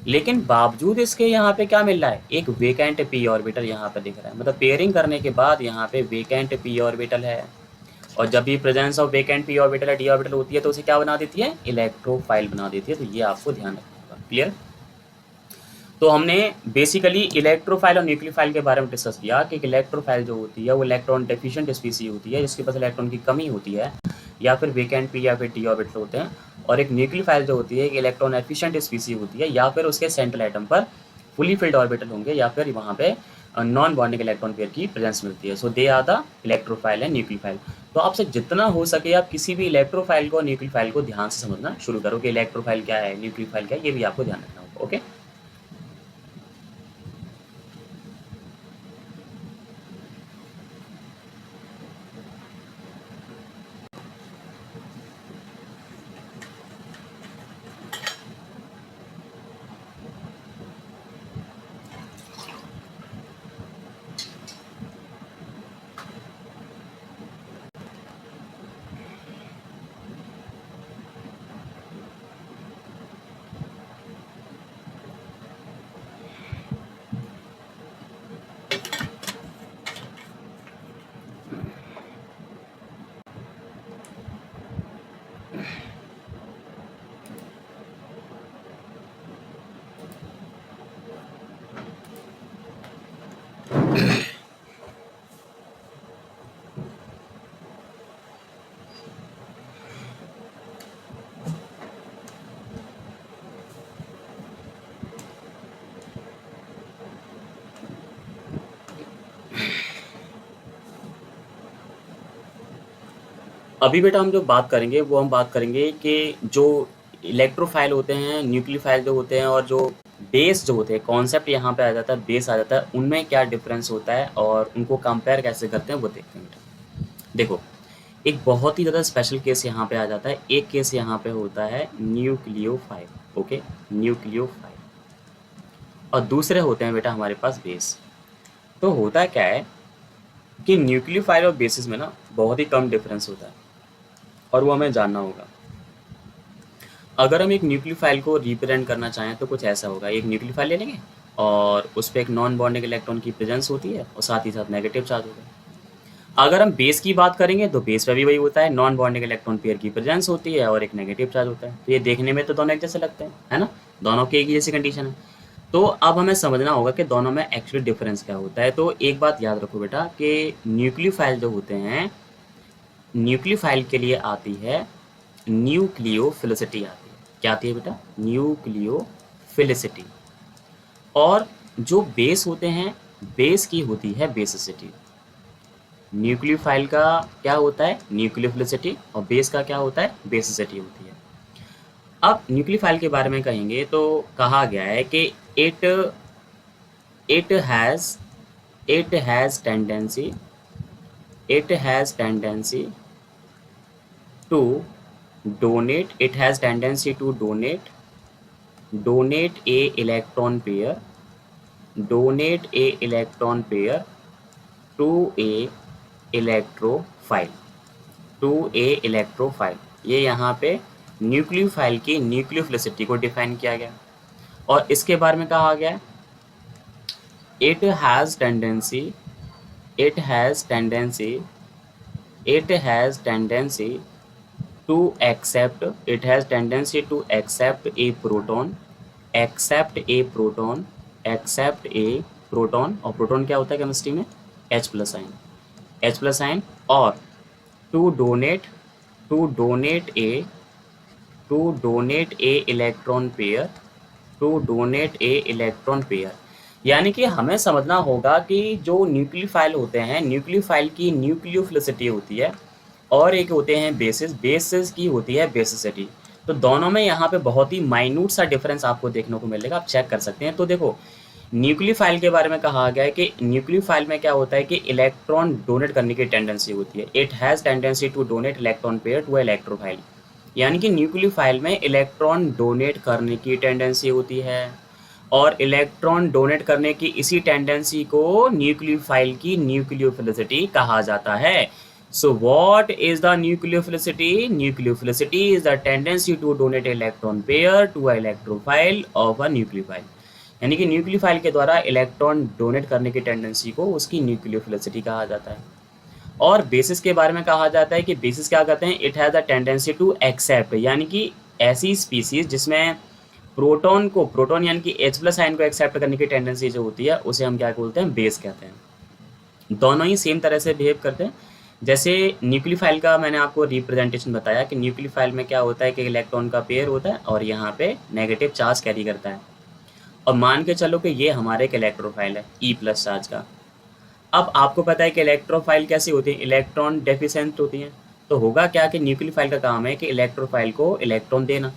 लेकिन बावजूद इसके यहाँ पे क्या मिल रहा है, एक वेकेंट पी ऑर्बिटल यहाँ पे दिख रहा है, मतलब पेयरिंग करने के बाद यहाँ पे वेकेंट पी ऑर्बिटल है। और जब भी presence of vacant P orbital या डी ऑर्बिटल होती है तो उसे क्या बना देती है, इलेक्ट्रोफाइल बना देती है। तो ये आपको ध्यान रखना होगा। क्लियर? तो हमने बेसिकली इलेक्ट्रोफाइल और न्यूक्लियोफाइल के बारे में डिस्कस किया कि इलेक्ट्रोफाइल जो होती है वो इलेक्ट्रॉन डेफिशिएंट स्पीसीज होती है, जिसके पास इलेक्ट्रॉन की कमी होती है, या फिर वेकेंट पी या फिर डी ऑर्बिटल होते हैं। और एक न्यूक्लियोफाइल जो होती है एक इलेक्ट्रॉन एफिशिएंट स्पीसीज होती है, या फिर उसके सेंट्रल एटम पर फुली फिल्ड ऑर्बिटल होंगे, या फिर वहाँ पे नॉन बॉन्डिंग इलेक्ट्रॉन पेयर की प्रेजेंस मिलती है। So they are the electrophile and nucleophile. तो आपसे जितना हो सके आप किसी भी इलेक्ट्रोफाइल को न्यूक्लियोफाइल को ध्यान से समझना शुरू करो कि इलेक्ट्रोफाइल क्या है, न्यूक्लियोफाइल क्या है, ये भी आपको ध्यान रखना होगा। ओके? अभी बेटा हम जो बात करेंगे वो हम बात करेंगे कि जो इलेक्ट्रोफाइल होते हैं, न्यूक्लियोफाइल जो होते हैं, और जो बेस जो होते हैं, कॉन्सेप्ट यहाँ पे आ जाता है, बेस आ जाता है, उनमें क्या डिफरेंस होता है और उनको कंपेयर कैसे करते हैं वो देखते हैं बेटा। देखो, एक बहुत ही ज़्यादा स्पेशल केस यहाँ पे आ जाता है। एक केस यहाँ पे होता है न्यूक्लियोफाइल। Okay, nucleophile. और दूसरे होते हैं बेटा हमारे पास बेस। तो होता क्या है कि न्यूक्लियोफाइल और बेसिस में ना बहुत ही कम डिफरेंस होता है, और वो हमें जानना होगा। अगर हम एक न्यूक्लियोफाइल को रिप्रेजेंट करना चाहें तो कुछ ऐसा होगा, एक न्यूक्लियोफाइल ले लेंगे और उस पर एक नॉन बॉन्डिंग इलेक्ट्रॉन की प्रेजेंस होती है और साथ ही साथ नेगेटिव चार्ज होता है। अगर हम बेस की बात करेंगे तो बेस पे भी वही होता है, नॉन बॉन्डिंग इलेक्ट्रॉन पेयर की प्रेजेंस होती है और एक नेगेटिव चार्ज होता है। तो ये देखने में तो दोनों एक जैसे लगते हैं, है ना, दोनों की एक ही जैसी कंडीशन है। तो अब हमें समझना होगा कि दोनों में एक्चुअली डिफरेंस क्या होता है। तो एक बात याद रखो बेटा कि न्यूक्लियोफाइल जो होते हैं, न्यूक्लियोफाइल के लिए आती है न्यूक्लियोफिलिसिटी आती है। क्या आती है बेटा? न्यूक्लियोफिलिसिटी। और जो बेस होते हैं, बेस की होती है बेसिसिटी। न्यूक्लियोफाइल का क्या होता है? न्यूक्लियोफिलिसिटी। और बेस का क्या होता है? बेसिसिटी होती है। अब न्यूक्लियोफाइल के बारे में कहेंगे तो कहा गया है कि it has tendency to donate, it has tendency to donate a electron pair to a electrophile। ये यहाँ पे न्यूक्लियोफाइल की न्यूक्लियोफिलिसिटी को डिफाइन किया गया, और इसके बारे में कहा गया it has tendency to accept a proton, और प्रोटॉन क्या होता है केमिस्ट्री में? H प्लस आयन, और to donate a electron pair. यानी कि हमें समझना होगा कि जो न्यूक्लियोफाइल होते हैं, न्यूक्लियोफाइल की न्यूक्लियोफिलिसिटी होती है, और एक होते हैं बेसिस की होती है बेसिसिटी। तो दोनों में यहाँ पे बहुत ही माइन्यूट सा डिफरेंस आपको देखने को मिलेगा, आप चेक कर सकते हैं। तो देखो, न्यूक्लियोफाइल के बारे में कहा गया है कि न्यूक्लियोफाइल में क्या होता है कि इलेक्ट्रॉन डोनेट करने की टेंडेंसी होती है। It has tendency to donate electron pair to electrophile. यानी कि न्यूक्लियोफाइल में इलेक्ट्रॉन डोनेट करने की टेंडेंसी होती है, और इलेक्ट्रॉन डोनेट करने की इसी टेंडेंसी को न्यूक्लियोफाइल की न्यूक्लियोफिलिसिटी कहा जाता है। So what is the nucleophilicity? Nucleophilicity is the tendency to donate electron pair to a electrophile of a nucleophile. यानी कि न्यूक्लियोफाइल के द्वारा इलेक्ट्रॉन डोनेट करने की टेंडेंसी को उसकी न्यूक्लियोफिलिसिटी कहा जाता है। और बेसिस के बारे में कहा जाता है कि बेसिस क्या कहते हैं? It has a tendency to accept, यानी कि ऐसी स्पीसीज जिसमें प्रोटॉन यानी कि H+ आयन को एक्सेप्ट करने की टेंडेंसी जो होती है उसे हम क्या बोलते हैं? बेस कहते हैं। दोनों ही सेम तरह से बिहेव करते हैं। जैसे न्यूक्लियोफाइल का मैंने आपको रिप्रेजेंटेशन बताया कि न्यूक्लियोफाइल में क्या होता है कि इलेक्ट्रॉन का पेयर होता है और यहाँ पे नेगेटिव चार्ज कैरी करता है। और मान के चलो कि ये हमारे एक इलेक्ट्रोफाइल है E+ चार्ज का। अब आपको पता है कि इलेक्ट्रोफाइल कैसी होती है? इलेक्ट्रॉन डेफिशिएंट होती हैं। तो होगा क्या कि न्यूक्लियोफाइल का काम है कि इलेक्ट्रोफाइल को इलेक्ट्रॉन देना।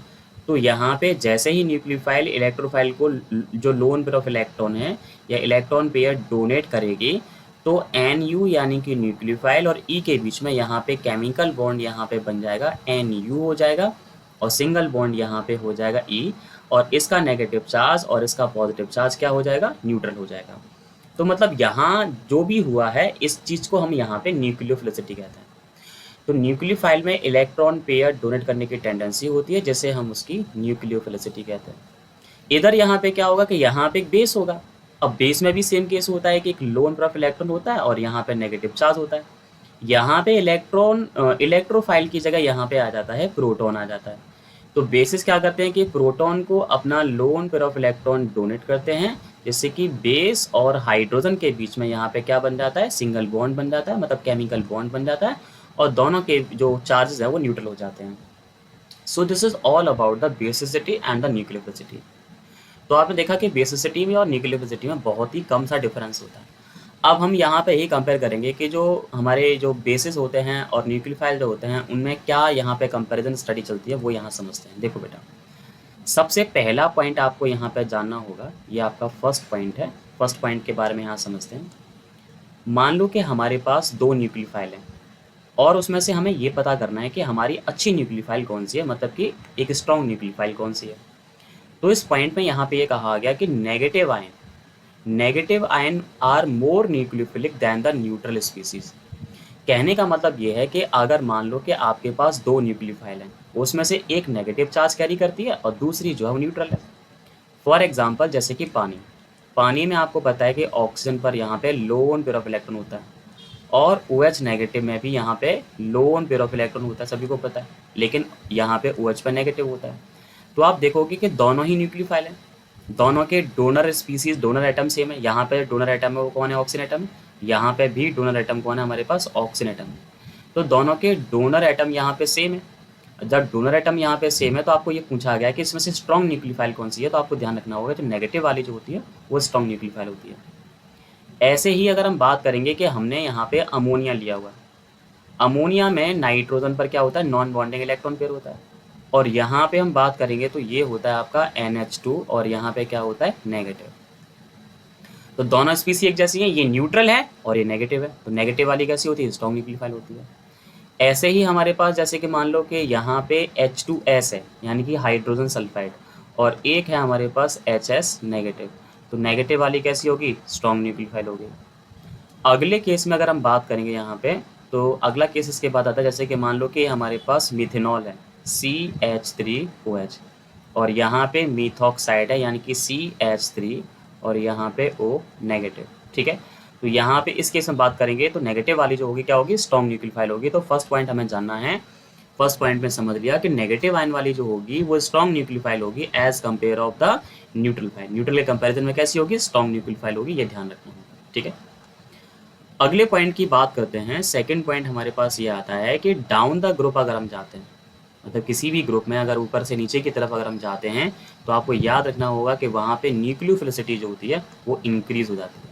तो यहाँ पे जैसे ही न्यूक्लियोफाइल इलेक्ट्रोफाइल को जो लोन पेयर ऑफ इलेक्ट्रॉन है या इलेक्ट्रॉन पेयर डोनेट करेगी, तो NU यानी कि न्यूक्लियोफाइल और E के बीच में यहाँ पे केमिकल बॉन्ड यहाँ पे बन जाएगा, NU हो जाएगा, और सिंगल बॉन्ड यहाँ पे हो जाएगा E, और इसका नेगेटिव चार्ज और इसका पॉजिटिव चार्ज क्या हो जाएगा? न्यूट्रल हो जाएगा। तो मतलब यहाँ जो भी हुआ है इस चीज़ को हम यहाँ पे न्यूक्लियोफिलिसिटी कहते हैं। तो न्यूक्लियोफाइल में इलेक्ट्रॉन पेयर डोनेट करने की टेंडेंसी होती है, जिसे हम उसकी न्यूक्लियोफिलिसिटी कहते हैं। इधर यहाँ पे क्या होगा कि यहाँ पे एक बेस होगा। अब बेस में भी सेम केस होता है कि एक लोन पेयर ऑफ इलेक्ट्रॉन होता है और यहाँ पे नेगेटिव चार्ज होता है। यहाँ पे इलेक्ट्रोफाइल की जगह यहाँ पे आ जाता है प्रोटॉन आ जाता है। तो बेसिस क्या करते हैं कि प्रोटॉन को अपना lone pair of electron donate करते हैं, जिससे कि बेस और हाइड्रोजन के बीच में यहाँ पे क्या बन जाता है? सिंगल बॉन्ड बन जाता है, मतलब केमिकल बॉन्ड बन जाता है, और दोनों के जो चार्जेस है वो न्यूट्रल हो जाते हैं। So this is all about the basicity and the nucleophilicity. तो आपने देखा कि बेसिसिटी में और न्यूक्लियोफिलिसिटी में बहुत ही कम सा डिफरेंस होता है। अब हम यहाँ पे यही कंपेयर करेंगे कि जो हमारे जो बेसिस होते हैं और न्यूक्लियोफाइल जो होते हैं उनमें क्या यहाँ पे कंपैरिजन स्टडी चलती है, वो यहाँ समझते हैं। देखो बेटा, सबसे पहला पॉइंट आपको यहाँ पे जानना होगा, ये आपका फर्स्ट पॉइंट है। फर्स्ट पॉइंट के बारे में यहाँ समझते हैं। मान लो कि हमारे पास 2 न्यूक्लियोफाइल हैं और उसमें से हमें ये पता करना है कि हमारी अच्छी न्यूक्लियोफाइल कौन सी है, मतलब कि एक स्ट्रॉन्ग न्यूक्लियोफाइल कौन सी है। तो इस पॉइंट में यहाँ पे ये कहा गया कि negative ion are more nucleophilic than the neutral species. कहने का मतलब ये है कि अगर मान लो कि आपके पास 2 न्यूक्लियोफाइल हैं, उसमें से एक नेगेटिव चार्ज कैरी करती है और दूसरी जो है वो न्यूट्रल है। फॉर एग्जांपल जैसे कि पानी में आपको पता है कि ऑक्सीजन पर यहाँ पे लोन पेयर ऑफ इलेक्ट्रॉन होता है, और OH नेगेटिव में भी यहाँ पे लोन पेयर ऑफ इलेक्ट्रॉन होता है, सभी को पता है, लेकिन यहाँ पे OH पर नेगेटिव होता है। तो आप देखोगे कि दोनों ही न्यूक्लियोफाइल हैं, दोनों के donor species donor atom same है। यहाँ पे डोनर एटम है वो कौन है? Oxygen atom. यहाँ पे भी डोनर एटम कौन है? हमारे पास ऑक्सीजन एटम है। तो दोनों के डोनर एटम यहाँ पे सेम है। जब डोनर एटम यहाँ पे सेम है तो आपको ये पूछा गया कि इसमें से स्ट्रॉन्ग न्यूक्लियोफाइल कौन सी है, तो आपको ध्यान रखना होगा कि नेगेटिव वाली जो होती है वो स्ट्रॉन्ग न्यूक्लियोफाइल होती है। ऐसे ही अगर हम बात करेंगे कि हमने यहाँ पे अमोनिया लिया हुआ है, अमोनिया में नाइट्रोजन पर क्या होता है? नॉन बॉन्डिंग इलेक्ट्रॉन पेयर होता है, और यहाँ पे हम बात करेंगे तो ये होता है आपका NH2, और यहाँ पे क्या होता है? नेगेटिव। तो दोनों स्पीसी एक जैसी हैं, ये न्यूट्रल है और ये नेगेटिव है। तो नेगेटिव वाली कैसी होती है? स्ट्रॉन्ग न्यूक्लियोफाइल होती है। ऐसे ही हमारे पास जैसे कि मान लो कि यहाँ पे H2S है, यानी कि हाइड्रोजन सल्फाइड, और एक है हमारे पास HS नेगेटिव। तो नेगेटिव वाली कैसी होगी? स्ट्रॉन्ग न्यूक्लियोफाइल होगी। अगले केस में अगर हम बात करेंगे यहाँ पे, तो अगला केस इसके बाद आता है जैसे कि मान लो कि हमारे पास मिथेनॉल है CH3OH, और यहाँ पे मीथॉक्साइड है यानी कि CH3, और यहाँ पे O नेगेटिव। ठीक है, तो यहाँ पे इस केस में बात करेंगे तो नेगेटिव वाली जो होगी क्या होगी? स्ट्रॉन्ग न्यूक्लियोफाइल होगी। तो फर्स्ट पॉइंट हमें जानना है, फर्स्ट पॉइंट में समझ लिया कि नेगेटिव आयन वाली जो होगी वो स्ट्रॉन्ग न्यूक्लियोफाइल होगी as compare of the neutral file. Neutral के कंपेरिजन में कैसी होगी? स्ट्रॉन्ग न्यूक्लियोफाइल होगी, ये ध्यान रखना होगा। ठीक है, अगले पॉइंट की बात करते हैं। सेकंड पॉइंट हमारे पास ये आता है कि डाउन द ग्रुप अगर हम जाते हैं, मतलब किसी भी ग्रुप में अगर ऊपर से नीचे की तरफ अगर हम जाते हैं, तो आपको याद रखना होगा कि वहाँ पे न्यूक्लियोफिलिसिटी जो होती है वो इंक्रीज हो जाती है।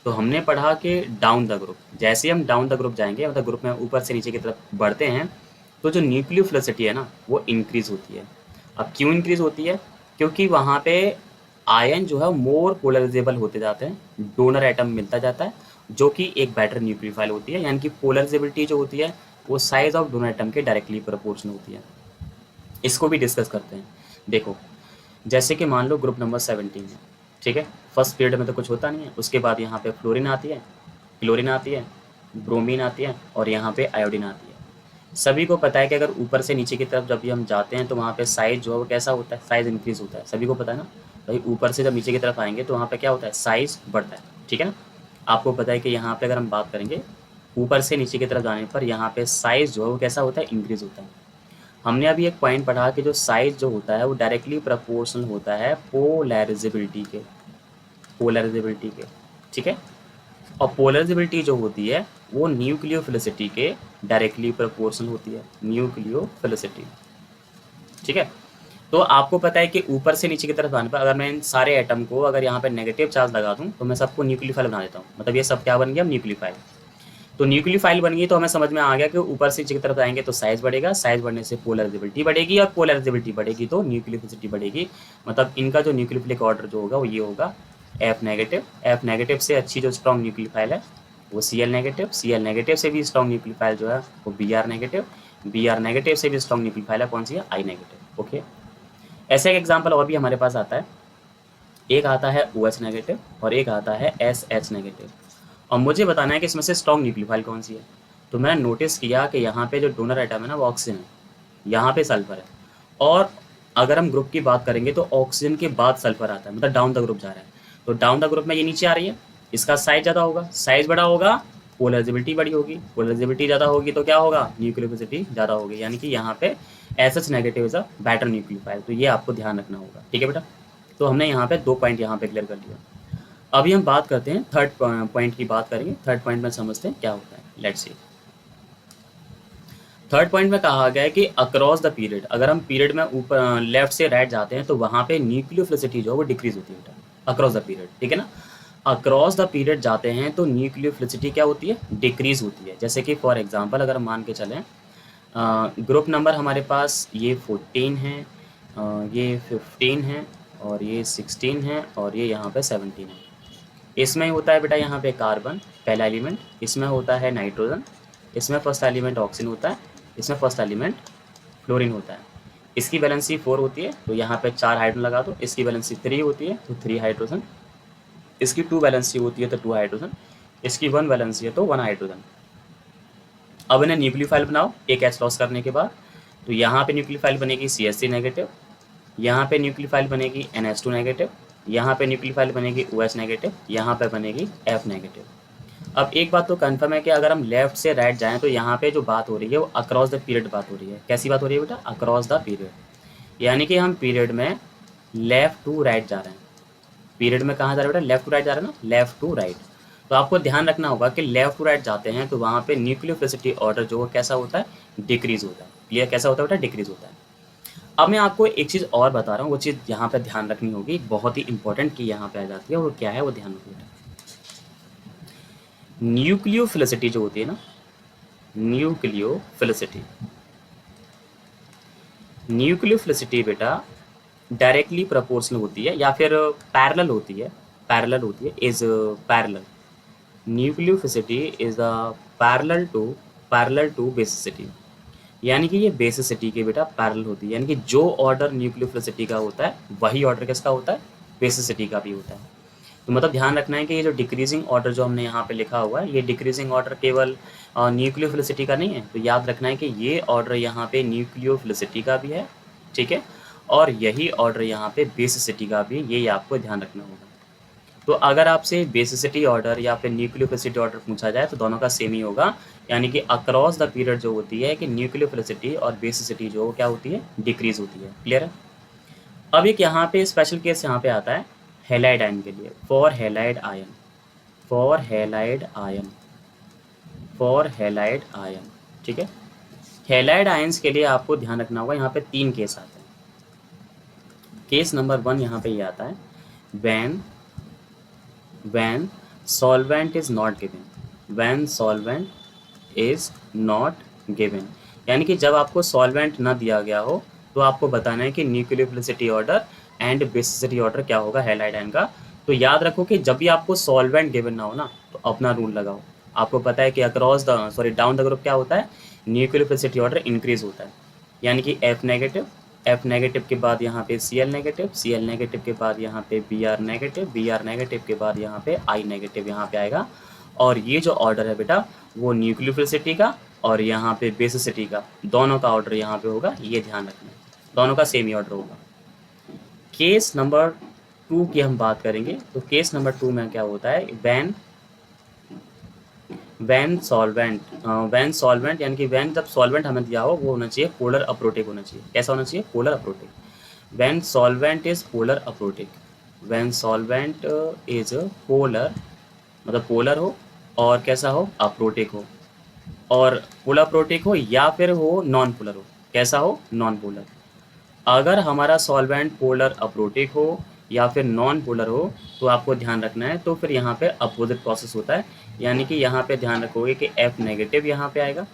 तो हमने पढ़ा कि डाउन द ग्रुप, जैसे हम डाउन द ग्रुप जाएंगे, मतलब ग्रुप में ऊपर से नीचे की तरफ बढ़ते हैं, तो जो न्यूक्लियोफिलिसिटी है ना वो इंक्रीज होती है। अब क्यों इंक्रीज होती है? क्योंकि वहाँ पे आयन जो है मोर पोलराइजेबल होते जाते हैं, डोनर एटम मिलता जाता है, जो कि एक बेटर न्यूक्लियोफाइल होती है, यानी कि पोलराइजेबिलिटी जो होती है वो साइज ऑफ डोनर एटम के डायरेक्टली प्रोपोर्शनल होती है। इसको भी डिस्कस करते हैं। देखो, जैसे कि मान लो ग्रुप नंबर 17 है, ठीक है। फर्स्ट पीरियड में तो कुछ होता नहीं है, उसके बाद यहाँ पे फ्लोरीन आती है, क्लोरीन आती है, ब्रोमीन आती है और यहाँ पे आयोडीन आती है। सभी को पता है कि अगर ऊपर से नीचे की तरफ जब भी हम जाते हैं तो वहाँ पे साइज जो है वो कैसा होता है, साइज इंक्रीज होता है। सभी को पता है ना भाई, ऊपर से जब नीचे की तरफ आएंगे तो वहाँ पे क्या होता है, साइज बढ़ता है, ठीक है ना। आपको पता है कि यहाँ पे अगर हम बात करेंगे ऊपर से नीचे की तरफ जाने पर यहाँ पे साइज जो है वो कैसा होता है, इंक्रीज होता है। हमने अभी एक पॉइंट पढ़ा कि जो साइज जो होता है वो डायरेक्टली प्रोपोर्शनल होता है पोलराइजेबिलिटी के, ठीक है। और पोलराइजेबिलिटी जो होती है वो न्यूक्लियोफिलिसिटी के डायरेक्टली प्रोपोर्शनल होती है, न्यूक्लियोफिलिसिटी, ठीक है। तो आपको पता है कि ऊपर से नीचे की तरफ आने पर अगर मैं इन सारे एटम को अगर यहाँ पे नेगेटिव चार्ज लगा दूँ तो मैं सबको न्यूक्लियोफाइल बना देता हूँ, मतलब ये सब क्या बन गया, न्यूक्लियोफाइल। तो न्यूक्लियोफाइल बन गई तो हमें समझ में आ गया कि ऊपर से नीचे की तरफ आएंगे तो साइज बढ़ेगा, साइज बढ़ने से पोलराइजेबिलिटी बढ़ेगी और पोलराइजेबिलिटी बढ़ेगी तो न्यूक्लियोफिलिसिटी बढ़ेगी। मतलब इनका जो न्यूक्लियोफिलिक ऑर्डर जो होगा वो ये होगा एफ नेगेटिव। एफ नेगेटिव से अच्छी जो स्ट्रॉन्ग न्यूक्लियोफाइल है वो Cl नेगेटिव, Cl नेगेटिव से भी स्ट्रॉन्ग न्यूक्लियोफाइल जो है वो Br नेगेटिव, Br नेगेटिव से भी स्ट्रॉन्ग न्यूक्लियोफाइल है कौन सी है, I नेगेटिव। ओके, ऐसा एक एग्जाम्पल और भी हमारे पास आता है, एक आता है OH नेगेटिव और एक आता है SH नेगेटिव। और मुझे बताना है कि इसमें से स्ट्रॉन्ग न्यूक्लियोफाइल कौन सी है। तो मैंने नोटिस किया कि यहाँ पे जो डोनर एटम है ना वो ऑक्सीजन है, यहाँ पे सल्फर है। और अगर हम ग्रुप की बात करेंगे तो ऑक्सीजन के बाद सल्फर आता है, मतलब डाउन द ग्रुप जा रहा है। तो डाउन द ग्रुप में ये नीचे आ रही है, इसका साइज ज़्यादा होगा, साइज बड़ा होगा, पोलराइजेबिलिटी बड़ी होगी, पोलराइजेबिलिटी ज़्यादा होगी तो क्या होगा, न्यूक्लियोफिलिसिटी ज़्यादा होगी। यानी कि यहाँ पे SH negative is a better nucleophile. तो ये आपको ध्यान रखना होगा, ठीक है बेटा। तो हमने यहाँ पे 2 पॉइंट यहाँ पे क्लियर कर लिया। अभी हम बात करते हैं थर्ड पॉइंट की बात करेंगे। थर्ड पॉइंट में समझते हैं क्या होता है, लेट्स सी। थर्ड पॉइंट में कहा गया है कि अक्रॉस द पीरियड, अगर हम पीरियड में ऊपर लेफ्ट से राइट जाते हैं तो वहाँ पे न्यूक्लियोफिलिसिटी जो है वो डिक्रीज होती है बेटा, अक्रॉस द पीरियड, ठीक है ना। अक्रॉस द पीरियड जाते हैं तो न्यूक्लियोफिलिसिटी क्या होती है, डिक्रीज होती है। जैसे कि फॉर एग्जांपल अगर हम मान के चलें ग्रुप नंबर हमारे पास ये 14 है, ये 15 है और ये 16 है और ये यहाँ पे 17 है। इसमें होता है बेटा यहाँ पे कार्बन पहला एलिमेंट, इसमें होता है नाइट्रोजन, इसमें फर्स्ट एलिमेंट ऑक्सीजन होता है, इसमें फर्स्ट एलिमेंट फ्लोरीन होता है। इसकी वैलेंसी 4 होती है तो यहाँ पे 4 हाइड्रोजन लगा दो। इसकी वैलेंसी 3 होती है तो 3 हाइड्रोजन। इसकी 2 वैलेंसी होती है तो 2 हाइड्रोजन। इसकी 1 वैलेंसी है तो 1 हाइड्रोजन। अब इन्हें न्यूक्लियोफाइल बनाओ एक H लॉस करने के बाद। तो यहाँ पे न्यूक्लियोफाइल बनेगी CH3 नेगेटिव, यहाँ पे न्यूक्लियोफाइल बनेगी NH2 नेगेटिव, यहाँ पे न्यूक्लियोफाइल बनेगी OH नेगेटिव, यहाँ पे बनेगी F नेगेटिव। अब एक बात तो कंफर्म है कि अगर हम लेफ्ट से राइट जाएं तो यहाँ पे जो बात हो रही है वो अक्रॉस द पीरियड बात हो रही है। कैसी बात हो रही है बेटा, अक्रॉस द पीरियड। यानी कि हम पीरियड में लेफ्ट टू राइट जा रहे हैं। पीरियड में कहाँ जा रहे हैं बेटा, लेफ्ट टू राइट जा रहे हैं ना, लेफ्ट टू राइट। तो आपको ध्यान रखना होगा कि लेफ्ट टू राइट जाते हैं तो वहाँ पे न्यूक्लियोफिलिसिटी ऑर्डर जो कैसा होता है, डिक्रीज होता है। क्लियर, कैसा होता है बेटा, डिक्रीज होता है। अब मैं आपको एक चीज़ और बता रहा हूँ, वो चीज़ यहाँ पे ध्यान रखनी होगी, बहुत ही इंपॉर्टेंट की यहाँ पे आ जाती है। और क्या है वो ध्यान रखिएगा। न्यूक्लियोफिलिसिटी जो होती है ना, न्यूक्लियोफिलिसिटी बेटा डायरेक्टली प्रोपोर्शनल होती है या फिर पैरेलल होती है, is parallel. Nucleophilicity is the parallel to basicity. यानी कि ये बेसिसिटी के बेटा पैरेलल होती है। यानी कि जो ऑर्डर न्यूक्लियोफिलिसिटी का होता है वही ऑर्डर किसका होता है, बेसिसिटी का भी होता है। तो मतलब ध्यान रखना है कि ये जो डिक्रीजिंग ऑर्डर जो हमने यहाँ पे लिखा हुआ है, ये डिक्रीजिंग ऑर्डर केवल न्यूक्लियोफिलिसिटी का नहीं है। तो याद रखना है कि ये ऑर्डर यहाँ पे न्यूक्लियोफिलिसिटी का भी है, ठीक है, और यही ऑर्डर यहाँ पे बेसिसिटी का भी, ये आपको ध्यान रखना होगा। तो अगर आपसे बेसिसिटी ऑर्डर या फिर न्यूक्लियोफिलिसिटी ऑर्डर पूछा जाए तो दोनों का सेम ही होगा। यानी कि अक्रॉस द पीरियड जो होती है कि न्यूक्लियोफिलिसिटी और बेसिसिटी जो क्या होती है, डिक्रीज होती है। क्लियर है। अब एक यहाँ पे स्पेशल केस यहाँ पे आता है हैलाइड आयन के लिए, फॉर हैलाइड आयन, ठीक है। हैलाइड आयंस के लिए आपको ध्यान रखना होगा, यहाँ पे 3 केस आते हैं। केस नंबर 1 यहाँ पे ये आता है, when solvent is not given, यानी कि जब आपको सॉल्वेंट ना दिया गया हो तो आपको बताना है कि nucleophilicity order and basicity order क्या होगा हैलाइड आयन का। तो याद रखो कि जब भी आपको सॉल्वेंट गिवन ना हो ना तो अपना रूल लगाओ। आपको पता है कि डाउन द ग्रुप क्या होता है, न्यूक्लियोफिलिसिटी ऑर्डर इंक्रीज होता है। यानी कि F नेगेटिव F नेगेटिव के बाद यहाँ पे Cl नेगेटिव, Cl नेगेटिव के बाद यहाँ पे Br नेगेटिव, Br नेगेटिव के बाद यहाँ पे I नेगेटिव यहाँ पे आएगा। और ये जो ऑर्डर है बेटा वो न्यूक्लियोफिलिसिटी का और यहाँ पे बेसिसिटी का दोनों का ऑर्डर यहाँ पे होगा, ये ध्यान रखना, दोनों का सेम ही ऑर्डर होगा। केस नंबर 2 की हम बात करेंगे। तो केस नंबर 2 में क्या होता है, वैन सॉल्वेंट यानी कि वैन जब सॉल्वेंट हमें दिया हो वो होना चाहिए पोलर अप्रोटिक होना चाहिए। कैसा होना चाहिए, polar aprotic. When solvent is polar aprotic, when solvent is polar मतलब पोलर हो और कैसा हो, अप्रोटिक हो, और पोलर अप्रोटिक हो या फिर हो नॉन पोलर हो। कैसा हो, नॉन पोलर। अगर हमारा सॉल्वेंट पोलर अप्रोटिक हो या फिर नॉन पोलर हो तो आपको ध्यान रखना है, तो फिर यहाँ पे अपोजिट प्रोसेस होता है। यानी कि यहाँ पे ध्यान रखोगे कि F नेगेटिव यहाँ पे आएगा,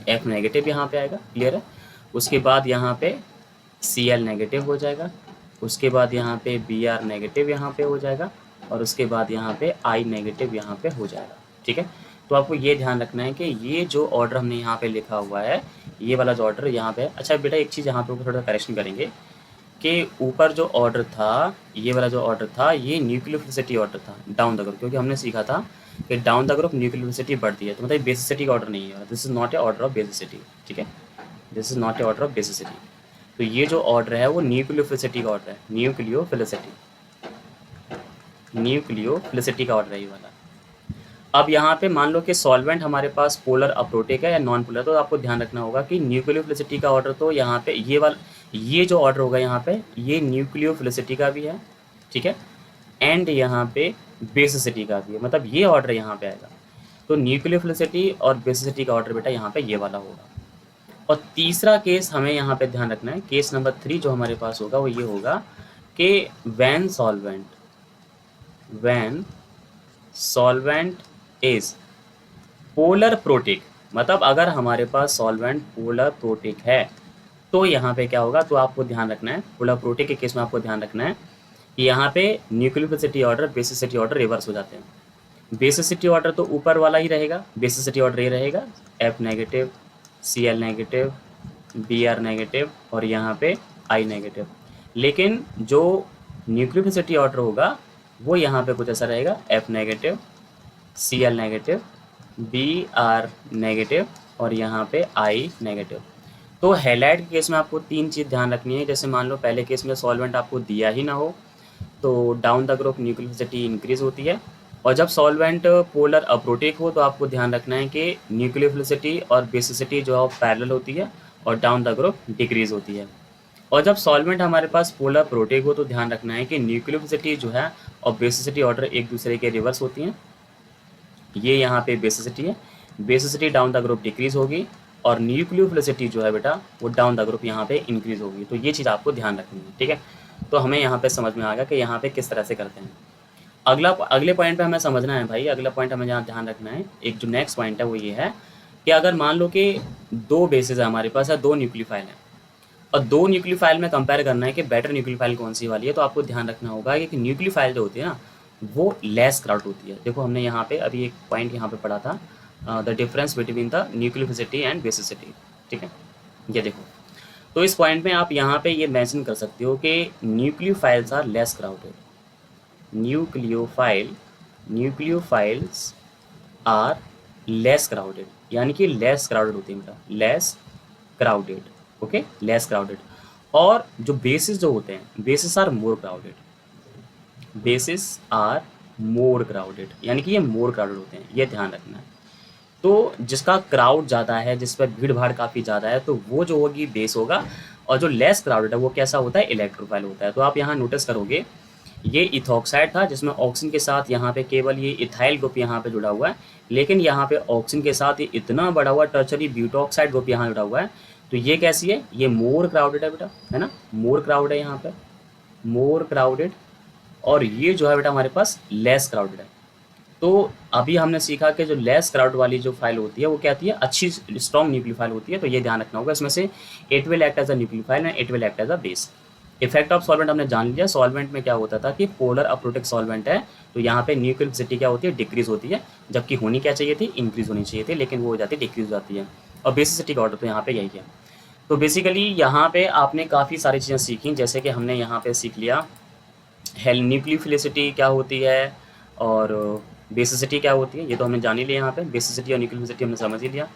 F नेगेटिव यहाँ पे आएगा, क्लियर है। उसके बाद यहाँ पे Cl नेगेटिव हो जाएगा, उसके बाद यहाँ पे Br नेगेटिव यहाँ पे हो जाएगा, और उसके बाद यहाँ पे I नेगेटिव यहाँ पे हो जाएगा, ठीक है। तो आपको ये ध्यान रखना है कि ये जो ऑर्डर हमने यहाँ पे लिखा हुआ है, ये वाला जो ऑर्डर यहाँ पे, अच्छा बेटा एक चीज़ यहाँ पे थोड़ा करेक्शन करेंगे कि ऊपर जो ऑर्डर था, ये वाला जो ऑर्डर था, ये न्यूक्लियोफिलिसिटी ऑर्डर था डाउन द ग्रुप, क्योंकि हमने सीखा था कि डाउन द ग्रुप न्यूक्लियोफिलिसिटी बढ़ती है, तो मतलब बेसिसिटी का ऑर्डर नहीं है, this is not a order of basicity, ठीक है, this is not a order of basicity. तो ये जो ऑर्डर है वो न्यूक्लियोफिलिसिटी का ऑर्डर है, न्यूक्लियोफिलिसिटी का ऑर्डर है ये वाला। अब यहाँ पे मान लो कि सॉल्वेंट हमारे पास पोलर अप्रोटिक है या नॉन पोलर, तो आपको ध्यान रखना होगा कि न्यूक्लियोफिलिसिटी का ऑर्डर तो यहाँ पे ये वाला, ये जो ऑर्डर होगा यहाँ पे ये न्यूक्लियोफिलिसिटी का भी है, ठीक है, एंड यहाँ पे बेसिसिटी का भी है, मतलब ये ऑर्डर यहाँ पे आएगा। तो न्यूक्लियोफिलिसिटी और बेसिसिटी का ऑर्डर बेटा यहाँ पे ये वाला होगा। और तीसरा केस हमें यहाँ पे ध्यान रखना है, केस नंबर 3 जो हमारे पास होगा वो ये होगा कि when solvent is polar protic, मतलब अगर हमारे पास सॉल्वेंट पोलर प्रोटिक है तो यहाँ पे क्या होगा, तो आपको ध्यान रखना है पोलर प्रोटिक के केस में आपको ध्यान रखना है कि यहाँ पे nucleophilicity order basicity order reverse हो जाते हैं। बेसिसिटी ऑर्डर तो ऊपर वाला ही रहेगा, बेसिसिटी ऑर्डर ये रहेगा F negative, Cl negative, Br negative और यहाँ पे I नेगेटिव। लेकिन जो न्यूक्लियोफिलिसिटी ऑर्डर होगा वो यहाँ पे कुछ ऐसा रहेगा, F negative, Cl negative, Br negative और यहाँ पे I नेगेटिव। तो हैलाइड के केस में आपको 3 चीज़ ध्यान रखनी है। जैसे मान लो पहले केस में सॉल्वेंट आपको दिया ही ना हो तो down the group nucleophilicity increase होती है, और जब सॉल्वेंट पोलर अप्रोटिक हो तो आपको ध्यान रखना है कि न्यूक्लियोफिलिसिटी और बेसिसिटी जो है पैरेलल होती है और डाउन द ग्रुप डिक्रीज होती है। और जब सॉल्वेंट हमारे पास पोलर प्रोटिक हो तो ध्यान रखना है कि न्यूक्लियोफिलिसिटी जो है और बेसिसिटी ऑर्डर एक दूसरे के रिवर्स होती हैं। ये यहाँ पे बेसिसिटी है, basicity down the group decrease होगी और न्यूक्लियोफिलिसिटी जो है बेटा वो डाउन द ग्रुप यहाँ पे इंक्रीज होगी। तो ये चीज़ आपको ध्यान रखनी है, ठीक है। तो हमें यहाँ पे समझ में आ गया कि यहाँ पे किस तरह से करते हैं। अगले पॉइंट पे हमें समझना है भाई, अगला पॉइंट हमें जहाँ ध्यान रखना है, एक जो नेक्स्ट पॉइंट है वो ये है कि अगर मान लो कि 2 बेसिस है हमारे पास है, 2 न्यूक्लियोफाइल हैं और 2 न्यूक्लियोफाइल में कंपेयर करना है कि बेटर न्यूक्लियोफाइल कौन सी वाली है, तो आपको ध्यान रखना होगा कि न्यूक्लियोफाइल जो होती है ना वो लेस क्राउड होती है। देखो हमने यहाँ पे अभी एक पॉइंट यहाँ पे पढ़ा था, the difference between the nucleophilicity and basicity, ठीक है, ये देखो। तो इस पॉइंट में आप यहाँ पे ये मेंशन कर सकते हो कि nucleophiles are less crowded, nucleophiles are less crowded, यानी कि लेस क्राउडेड होती है बेटा, less crowded, okay, less crowded. और जो बेसिस जो होते हैं, bases are more crowded, bases are more crowded, यानी कि ये मोर क्राउडेड होते हैं, ये ध्यान रखना है। तो जिसका क्राउड ज़्यादा है, जिस पर भीड़ भाड़ काफ़ी ज़्यादा है, तो वो जो होगी बेस होगा, और जो लेस क्राउडेड है वो कैसा होता है, इलेक्ट्रोफाइल होता है। तो आप यहाँ नोटिस करोगे ये इथॉक्साइड था जिसमें ऑक्सीजन के साथ यहाँ पे केवल ये इथाइल ग्रुप यहाँ पे जुड़ा हुआ है, लेकिन यहाँ पे ऑक्सीजन के साथ ये इतना बड़ा हुआ टर्शरी ब्यूटॉक्साइड ग्रुप यहाँ जुड़ा हुआ है। तो ये कैसी है, ये मोर क्राउडेड है बेटा, है ना, मोर क्राउड है यहाँ पे, मोर क्राउडेड। और ये जो है बेटा हमारे पास लेस क्राउडेड है। तो अभी हमने सीखा कि जो लेस क्राउड वाली जो फाइल होती है वो क्या होती है, अच्छी स्ट्रॉन्ग न्यूक्लियोफाइल होती है। तो ये ध्यान रखना होगा, इसमें से it will act as a nucleophile and it will act as a base. Effect of solvent हमने जान लिया। सॉल्वेंट में क्या होता था कि पोलर अप्रोटिक सॉल्वेंट है तो यहाँ पे न्यूक्लियोफिलिसिटी क्या होती है, डिक्रीज होती है, जबकि होनी क्या चाहिए थी, इंक्रीज होनी चाहिए थी, लेकिन वो हो जाती है डिक्रीज हो जाती है। और बेसिसिटी का ऑर्डर तो यहाँ पे यही है। तो बेसिकली यहाँ पे आपने काफ़ी सारी चीज़ें सीखी, जैसे कि हमने यहाँ पे सीख लिया न्यूक्लियोफिलिसिटी क्या होती है और बेसिसिटी क्या होती है, ये तो हमने जान ही लिया यहाँ पे। बेसिसिटी और न्यूक्लियोफिलिसिटी हमने समझ ही लिया।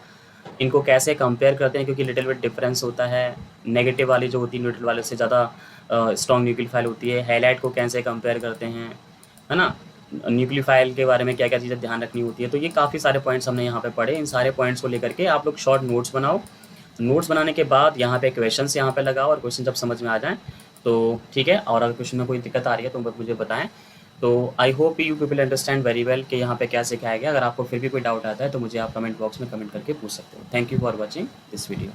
इनको कैसे कंपेयर करते हैं, क्योंकि लिटिल बिट डिफरेंस होता है। नेगेटिव वाली जो होती है न्यूट्रल वाले से ज़्यादा स्ट्रॉन्ग न्यूक्लियोफाइल होती है। हैलाइड को कैसे कंपेयर करते हैं, है ना। न्यूक्लियोफाइल के बारे में क्या क्या चीज़ें ध्यान रखनी होती है। तो ये काफ़ी सारे पॉइंट्स हमने यहाँ पे पढ़े। इन सारे पॉइंट्स को लेकर के आप लोग शॉर्ट नोट्स बनाओ। नोट्स बनाने के बाद यहाँ पे क्वेश्चंस यहाँ पे लगाओ, और क्वेश्चन जब समझ में आ जाएँ तो ठीक है। और अगर क्वेश्चन में कोई दिक्कत आ रही है तो बस मुझे बताएं। तो I hope you people understand very well कि यहाँ पे क्या सिखाया गया। अगर आपको फिर भी कोई डाउट आता है तो मुझे आप कमेंट बॉक्स में कमेंट करके पूछ सकते हो। Thank you for watching this video.